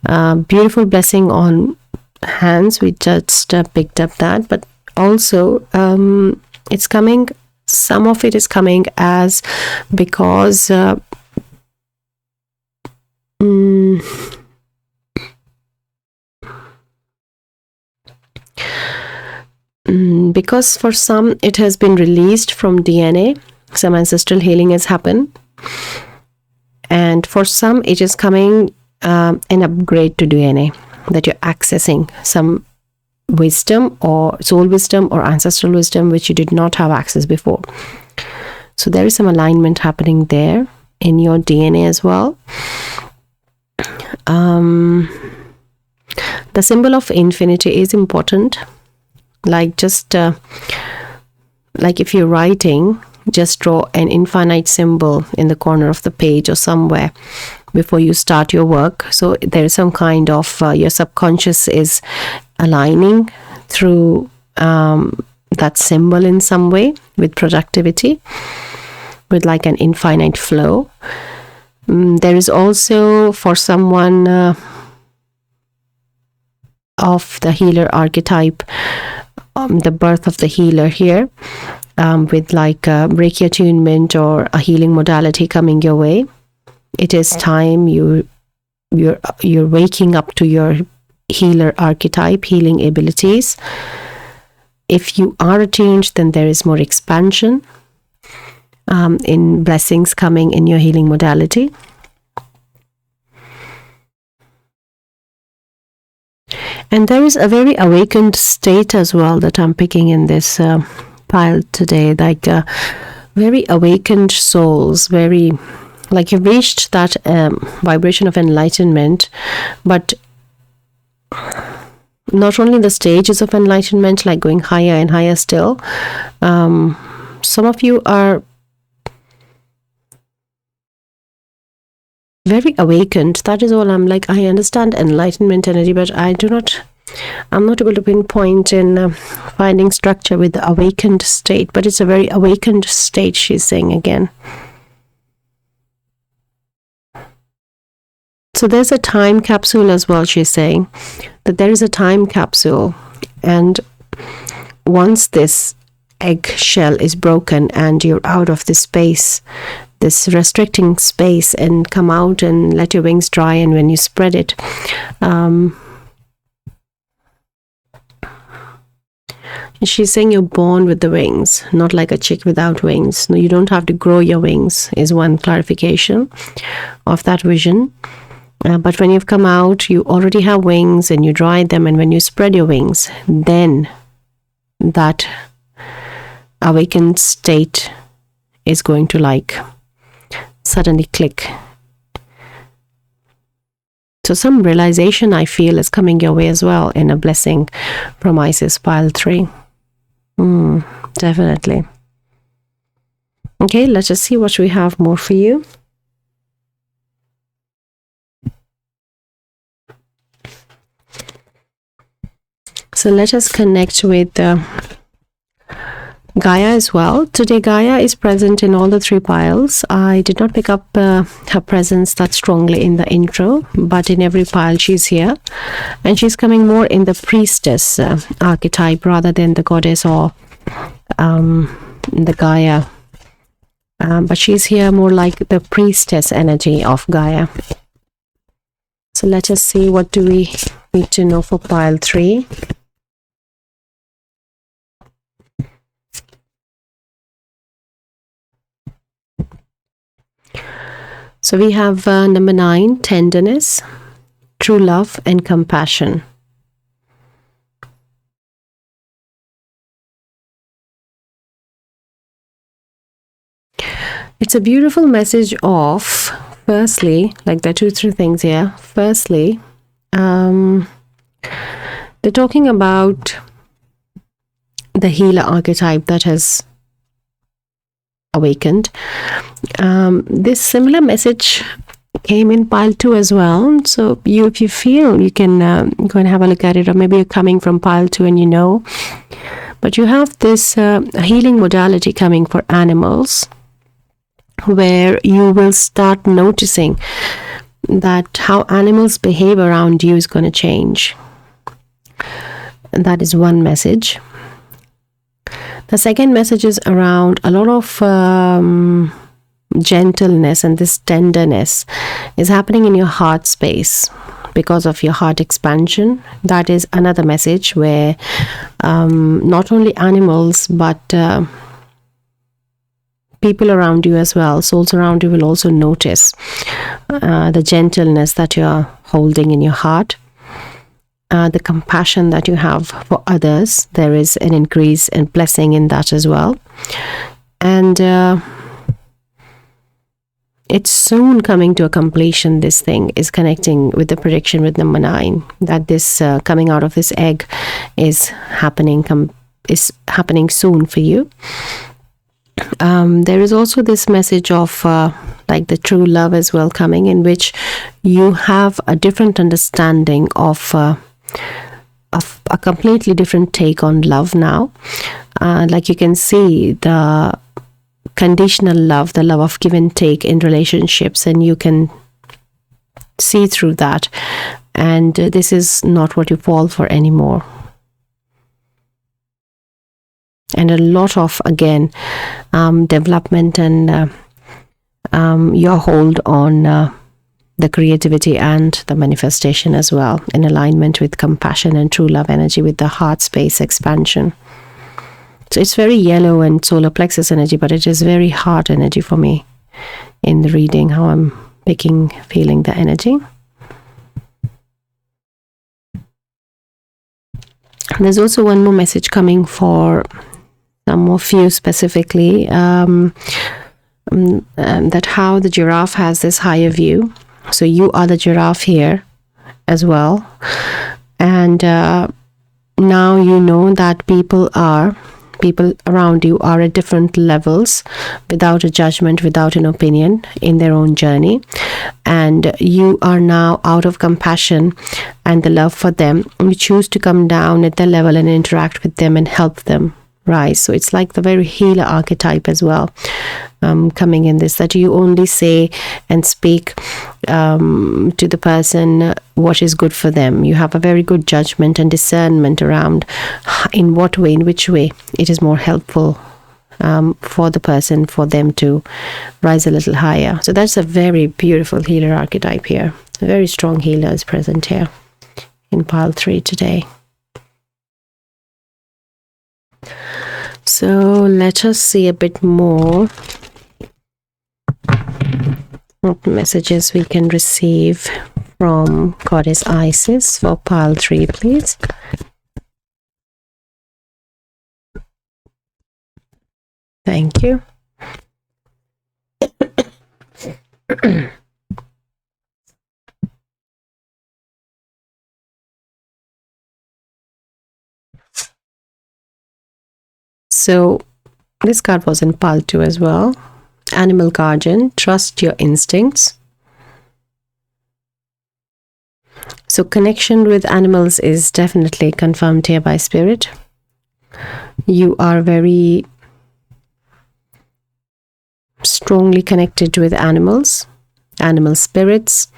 Beautiful blessing on hands. We just picked up that, but also it's coming, some of it is coming as because because for some it has been released from DNA, some ancestral healing has happened, and for some it is coming an upgrade to DNA, that you're accessing some wisdom or soul wisdom or ancestral wisdom which you did not have access before. So there is some alignment happening there in your DNA as well. The symbol of infinity is important, like just like if you're writing, just draw an infinite symbol in the corner of the page or somewhere before you start your work. So there is some kind of your subconscious is aligning through that symbol in some way with productivity, with like an infinite flow. There is also for someone of the healer archetype, the birth of the healer here, with like a Reiki attunement or a healing modality coming your way. It is time you're waking up to your healer archetype, healing abilities. If you are attuned, then there is more expansion. in blessings coming in your healing modality. And there is a very awakened state as well that I'm picking in this pile today, like very awakened souls, very like you've reached that vibration of enlightenment, but not only the stages of enlightenment, like going higher and higher still. Some of you are very awakened. That is all. I'm like, I understand enlightenment energy, but I'm not able to pinpoint in finding structure with the awakened state, but it's a very awakened state, she's saying again. So there's a time capsule as well, she's saying that there is a time capsule, and once this egg shell is broken and you're out of this space, this restricting space, and come out and let your wings dry, and when you spread it, she's saying you're born with the wings, not like a chick without wings. No, you don't have to grow your wings, is one clarification of that vision. But when you've come out, you already have wings and you dry them, and when you spread your wings, then that awakened state is going to like suddenly click. So some realization, I feel, is coming your way as well in a blessing from Isis pile 3. Definitely. Okay, let's just see what we have more for you. So let us connect with Gaia as well. Today Gaia is present in all the 3 piles. I did not pick up her presence that strongly in the intro, but in every pile she's here, and she's coming more in the priestess archetype rather than the goddess or the Gaia, but she's here more like the priestess energy of Gaia. So let us see, what do we need to know for pile 3. So we have number 9, tenderness, true love, and compassion. It's a beautiful message of, firstly, like there are 2-3 things here. Firstly, they're talking about the healer archetype that has awakened. This similar message came in pile 2 as well. So if you feel, you can go and have a look at it, or maybe you're coming from pile 2 and you know. But you have this healing modality coming for animals, where you will start noticing that how animals behave around you is going to change. And that is one message. The second message is around a lot of gentleness, and this tenderness is happening in your heart space because of your heart expansion. That is another message where not only animals, but people around you as well, souls around you, will also notice the gentleness that you're holding in your heart. The compassion that you have for others, there is an increase and blessing in that as well. And it's soon coming to a completion. This thing is connecting with the prediction with number 9, that this coming out of this egg is happening soon for you. There is also this message of like the true love as well coming, in which you have a different understanding of a completely different take on love now. Like you can see the conditional love, the love of give and take in relationships, and you can see through that, and this is not what you fall for anymore. And a lot of, again, development and your hold on the creativity and the manifestation as well, in alignment with compassion and true love energy, with the heart space expansion. So it's very yellow and solar plexus energy, but it is very heart energy for me in the reading, how I'm feeling the energy. There's also one more message coming for some of you specifically, that how the giraffe has this higher view. So you are the giraffe here as well. And now you know that people around you are at different levels, without a judgment, without an opinion, in their own journey. And you are now, out of compassion and the love for them, you choose to come down at their level and interact with them and help them rise. So it's like the very healer archetype as well, coming in this, that you only say and speak to the person what is good for them. You have a very good judgment and discernment around in which way it is more helpful for the person, for them to rise a little higher. So that's a very beautiful healer archetype here. A very strong healer is present here in pile 3 today. So let us see a bit more what messages we can receive from Goddess Isis for pile 3, please. Thank you. So this card was in pile 2 as well. Animal guardian, trust your instincts. So connection with animals is definitely confirmed here by spirit. You are very strongly connected with animals, animal spirits.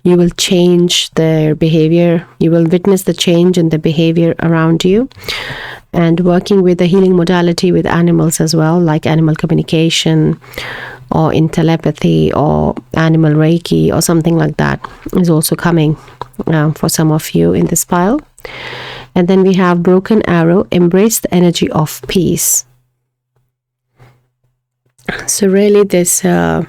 You will change their behavior. You will witness the change in the behavior around you. And working with the healing modality with animals as well, like animal communication or in telepathy or animal Reiki or something like that, is also coming for some of you in this pile. And then we have broken arrow, embrace the energy of peace. So really this the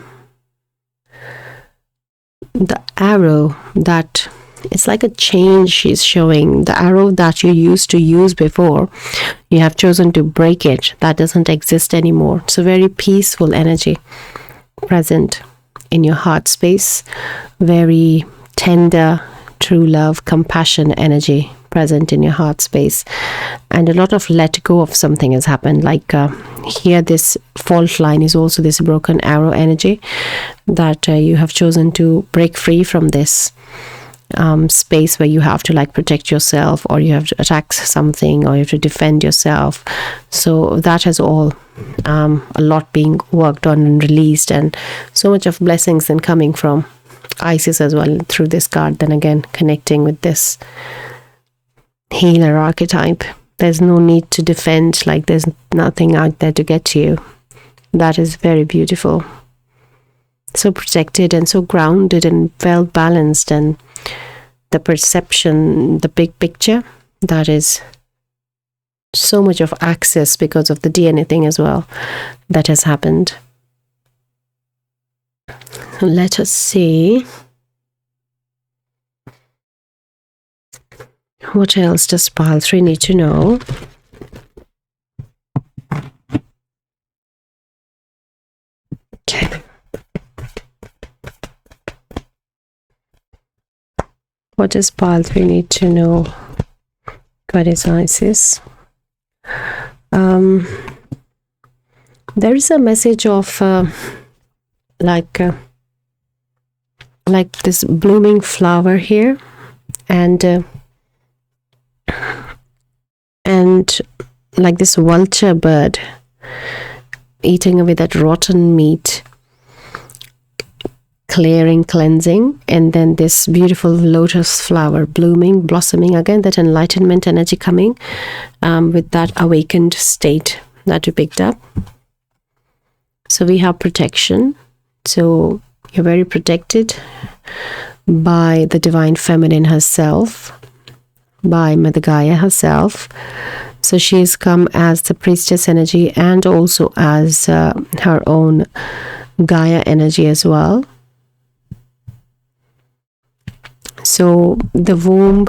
arrow that it's like a change she's showing. The arrow that you used to use before, you have chosen to break it. That doesn't exist anymore. So very peaceful energy present in your heart space. Very tender, true love, compassion energy present in your heart space. And a lot of let go of something has happened. Like here, this fault line is also this broken arrow energy that you have chosen to break free from this space where you have to like protect yourself, or you have to attack something, or you have to defend yourself. So that has all a lot being worked on and released, and so much of blessings then coming from Isis as well through this card. Then again, connecting with this healer archetype. There's no need to defend, like there's nothing out there to get to you. That is very beautiful. So protected and so grounded and well balanced, and the perception, the big picture, that is so much of access because of the DNA thing as well that has happened. Let us see. What else does pile 3 need to know? Okay. What does pile 3 need to know? Goddess Isis. There is a message of like this blooming flower here, and like this vulture bird eating away that rotten meat, clearing, cleansing, and then this beautiful lotus flower blooming, blossoming again, that enlightenment energy coming with that awakened state that you picked up. So we have protection. So you're very protected by the divine feminine herself, by Mother Gaia herself. So she's come as the priestess energy and also as her own Gaia energy as well. So the womb,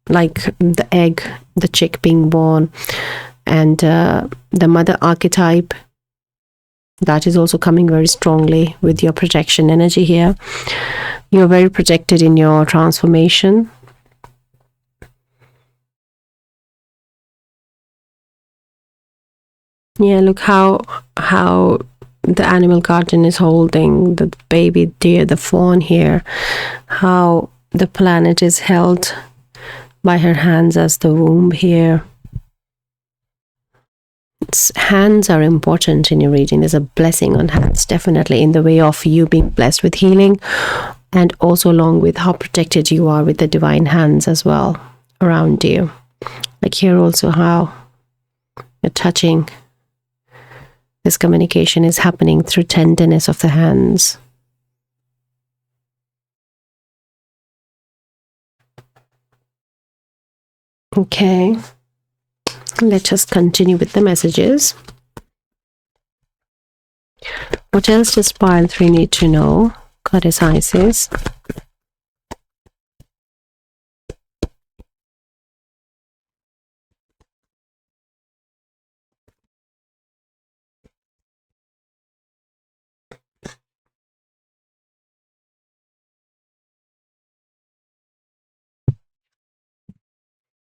like the egg, the chick being born, and the mother archetype, that is also coming very strongly with your projection energy here. You're very protected in your transformation. Yeah, look how the animal guardian is holding the baby deer, the fawn here, how the planet is held by her hands as the womb here. Hands are important in your reading. There's a blessing on hands, definitely, in the way of you being blessed with healing, and also along with how protected you are with the divine hands as well around you. Like here also how you're touching. This communication is happening through tenderness of the hands. Okay, let us continue with the messages. What else does pile 3 need to know? Goddess Isis.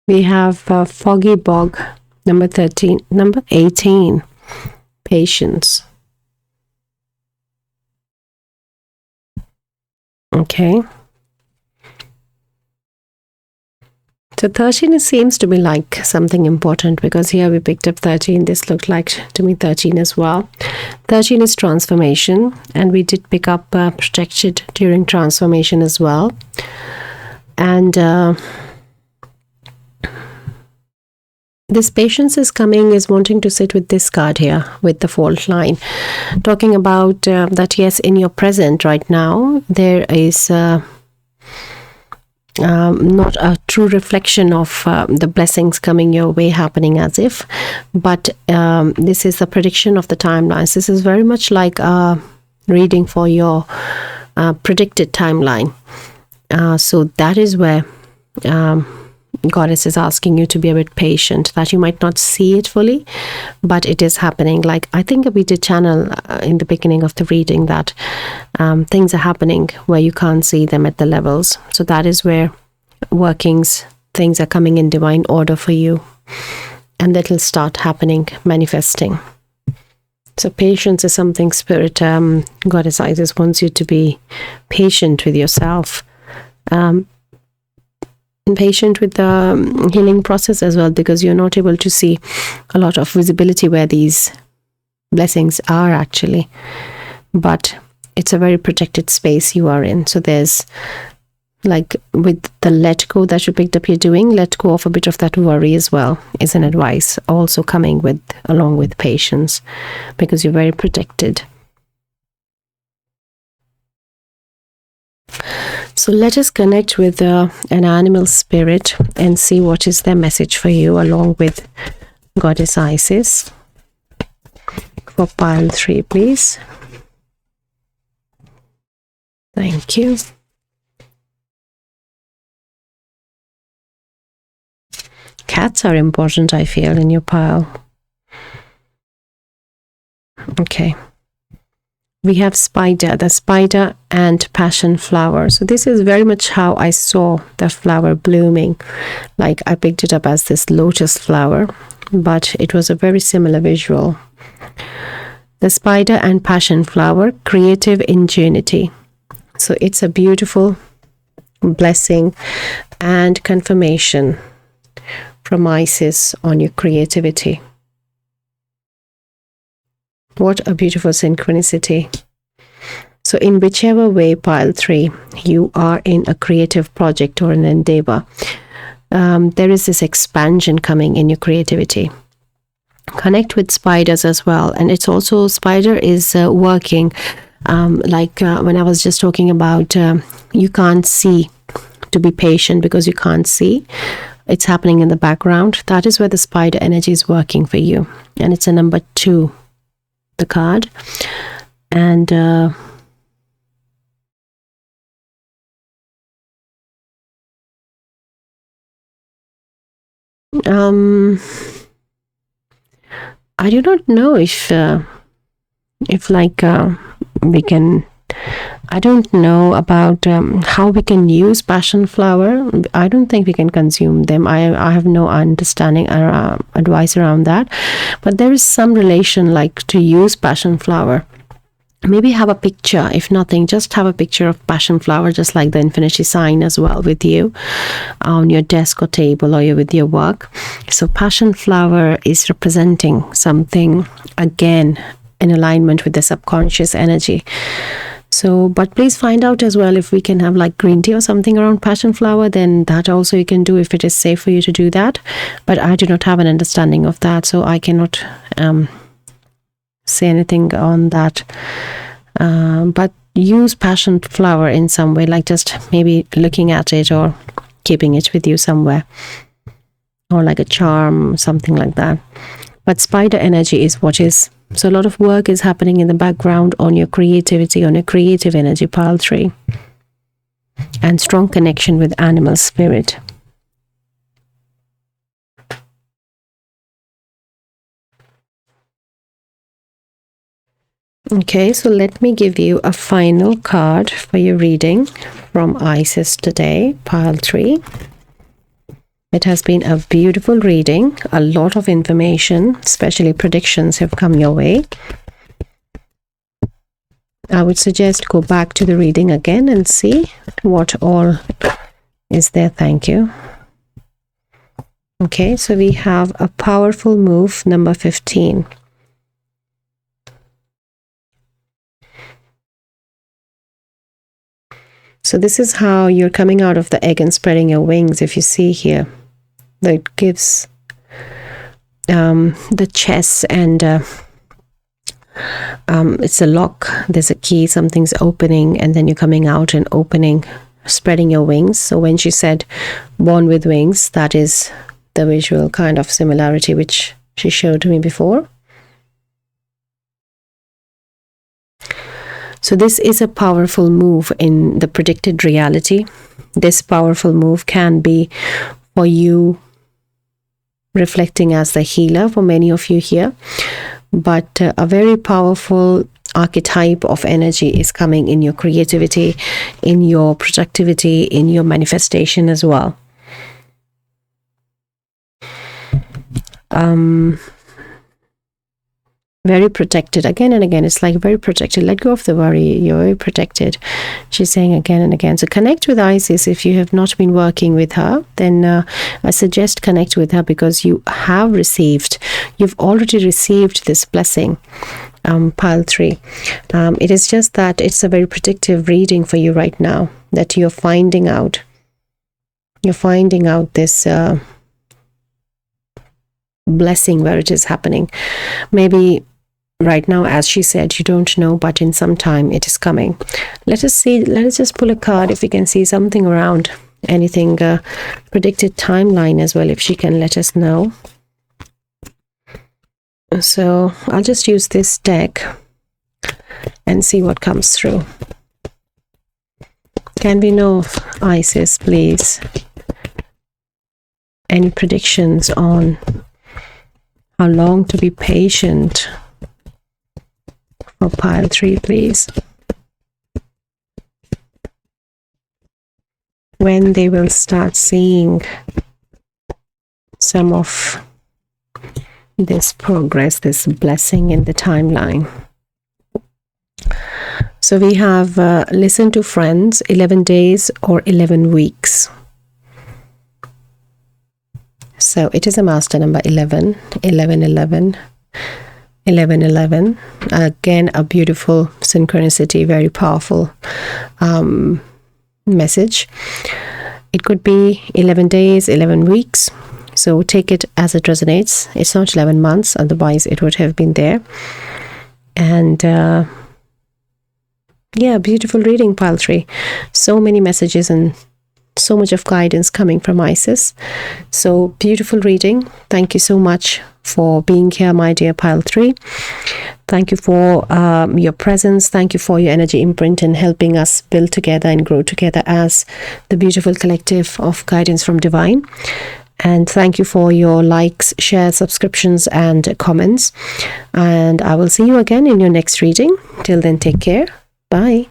We have Foggy Bog, number 13, number 18, Patience. Okay. So 13 seems to be like something important, because here we picked up 13. This looked like to me 13 as well. 13 is transformation, and we did pick up protected during transformation as well. And this patience is coming, is wanting to sit with this card here, with the fault line. Talking about that, yes, in your present right now, there is not a true reflection of the blessings coming your way happening as if, but this is a prediction of the timelines. This is very much like a reading for your predicted timeline. So that is where Goddess is asking you to be a bit patient, that you might not see it fully, but it is happening. Like I think we did channel in the beginning of the reading that things are happening where you can't see them at the levels. So that is where workings, things are coming in divine order for you, and that will start happening, manifesting. So patience is something Spirit, Goddess Isis wants you to be patient with yourself. Patient with the healing process as well, because you're not able to see a lot of visibility where these blessings are actually, but it's a very protected space you are in. So there's, like with the let go that you picked up, you're doing let go of a bit of that worry as well, is an advice also coming with along with patience, because you're very protected. So let us connect with an animal spirit and see what is their message for you, along with Goddess Isis. For pile 3, please. Thank you. Cats are important, I feel, in your pile. Okay. We have spider, the spider and passion flower. So this is very much how I saw the flower blooming. Like I picked it up as this lotus flower, but it was a very similar visual. The spider and passion flower, creative ingenuity. So it's a beautiful blessing and confirmation from Isis on your creativity. What a beautiful synchronicity. So in whichever way, pile 3, you are in a creative project or an endeavor, there is this expansion coming in your creativity. Connect with spiders as well. And it's also, spider is working, when I was just talking about you can't see, to be patient because you can't see. it's happening in the background. That is where the spider energy is working for you. And it's a number 2, the card. And I do not know if like we can, I don't know about how we can use passion flower. I don't think we can consume them. I have no understanding or advice around that. But there is some relation like to use passion flower. Maybe have a picture, if nothing, just have a picture of passion flower, just like the infinity sign as well, with you on your desk or table, or with your work. So passion flower is representing something, again, in alignment with the subconscious energy. So, but please find out as well if we can have like green tea or something around passion flower, then that also you can do if it is safe for you to do that. But I do not have an understanding of that, so I cannot say anything on that. But use passion flower in some way, like just maybe looking at it or keeping it with you somewhere, or like a charm, something like that. But spider energy is what is. So a lot of work is happening in the background on your creativity, on your creative energy, pile 3. And strong connection with animal spirit. Okay, so let me give you a final card for your reading from Isis today, pile 3. It has been a beautiful reading. A lot of information, especially predictions, have come your way. I would suggest go back to the reading again and see what all is there. Thank you. Okay, so we have a powerful move, number 15. So this is how you're coming out of the egg and spreading your wings. If you see here, that gives the chess, and it's a lock. There's a key, something's opening, and then you're coming out and opening, spreading your wings. So when she said born with wings, that is the visual kind of similarity which she showed me before. So this is a powerful move in the predicted reality. This powerful move can be for you reflecting as the healer for many of you here, but a very powerful archetype of energy is coming in your creativity, in your productivity, in your manifestation as well. Very protected again and again. It's like very protected. Let go of the worry. You're very protected, she's saying again and again. So connect with Isis. If you have not been working with her, then I suggest connect with her, because you've already received this blessing, pile 3. It is just that it's a very predictive reading for you right now, that you're finding out this blessing where it is happening. Maybe right now, as she said, you don't know, but in some time it is coming. Let us just pull a card if we can see something around anything, predicted timeline as well, if she can let us know. So I'll just use this deck and see what comes through. Can we know, Isis, please, any predictions on how long to be patient for pile 3, please? When they will start seeing some of this progress, this blessing in the timeline. So we have listen to friends, 11 days or 11 weeks. So it is a master number 11, 11, 11, 11, 11. Again, a beautiful synchronicity, very powerful message. It could be 11 days, 11 weeks. So take it as it resonates. It's not 11 months, otherwise it would have been there. And yeah, beautiful reading, pile 3. So many messages and So much of guidance coming from Isis. So beautiful reading. Thank you so much for being here, my dear Pile 3. Thank you for your presence. Thank you for your energy imprint in helping us build together and grow together as the beautiful collective of Guidance from Divine. And thank you for your likes, shares, subscriptions, and comments. And I will see you again in your next reading. Till then, take care. Bye.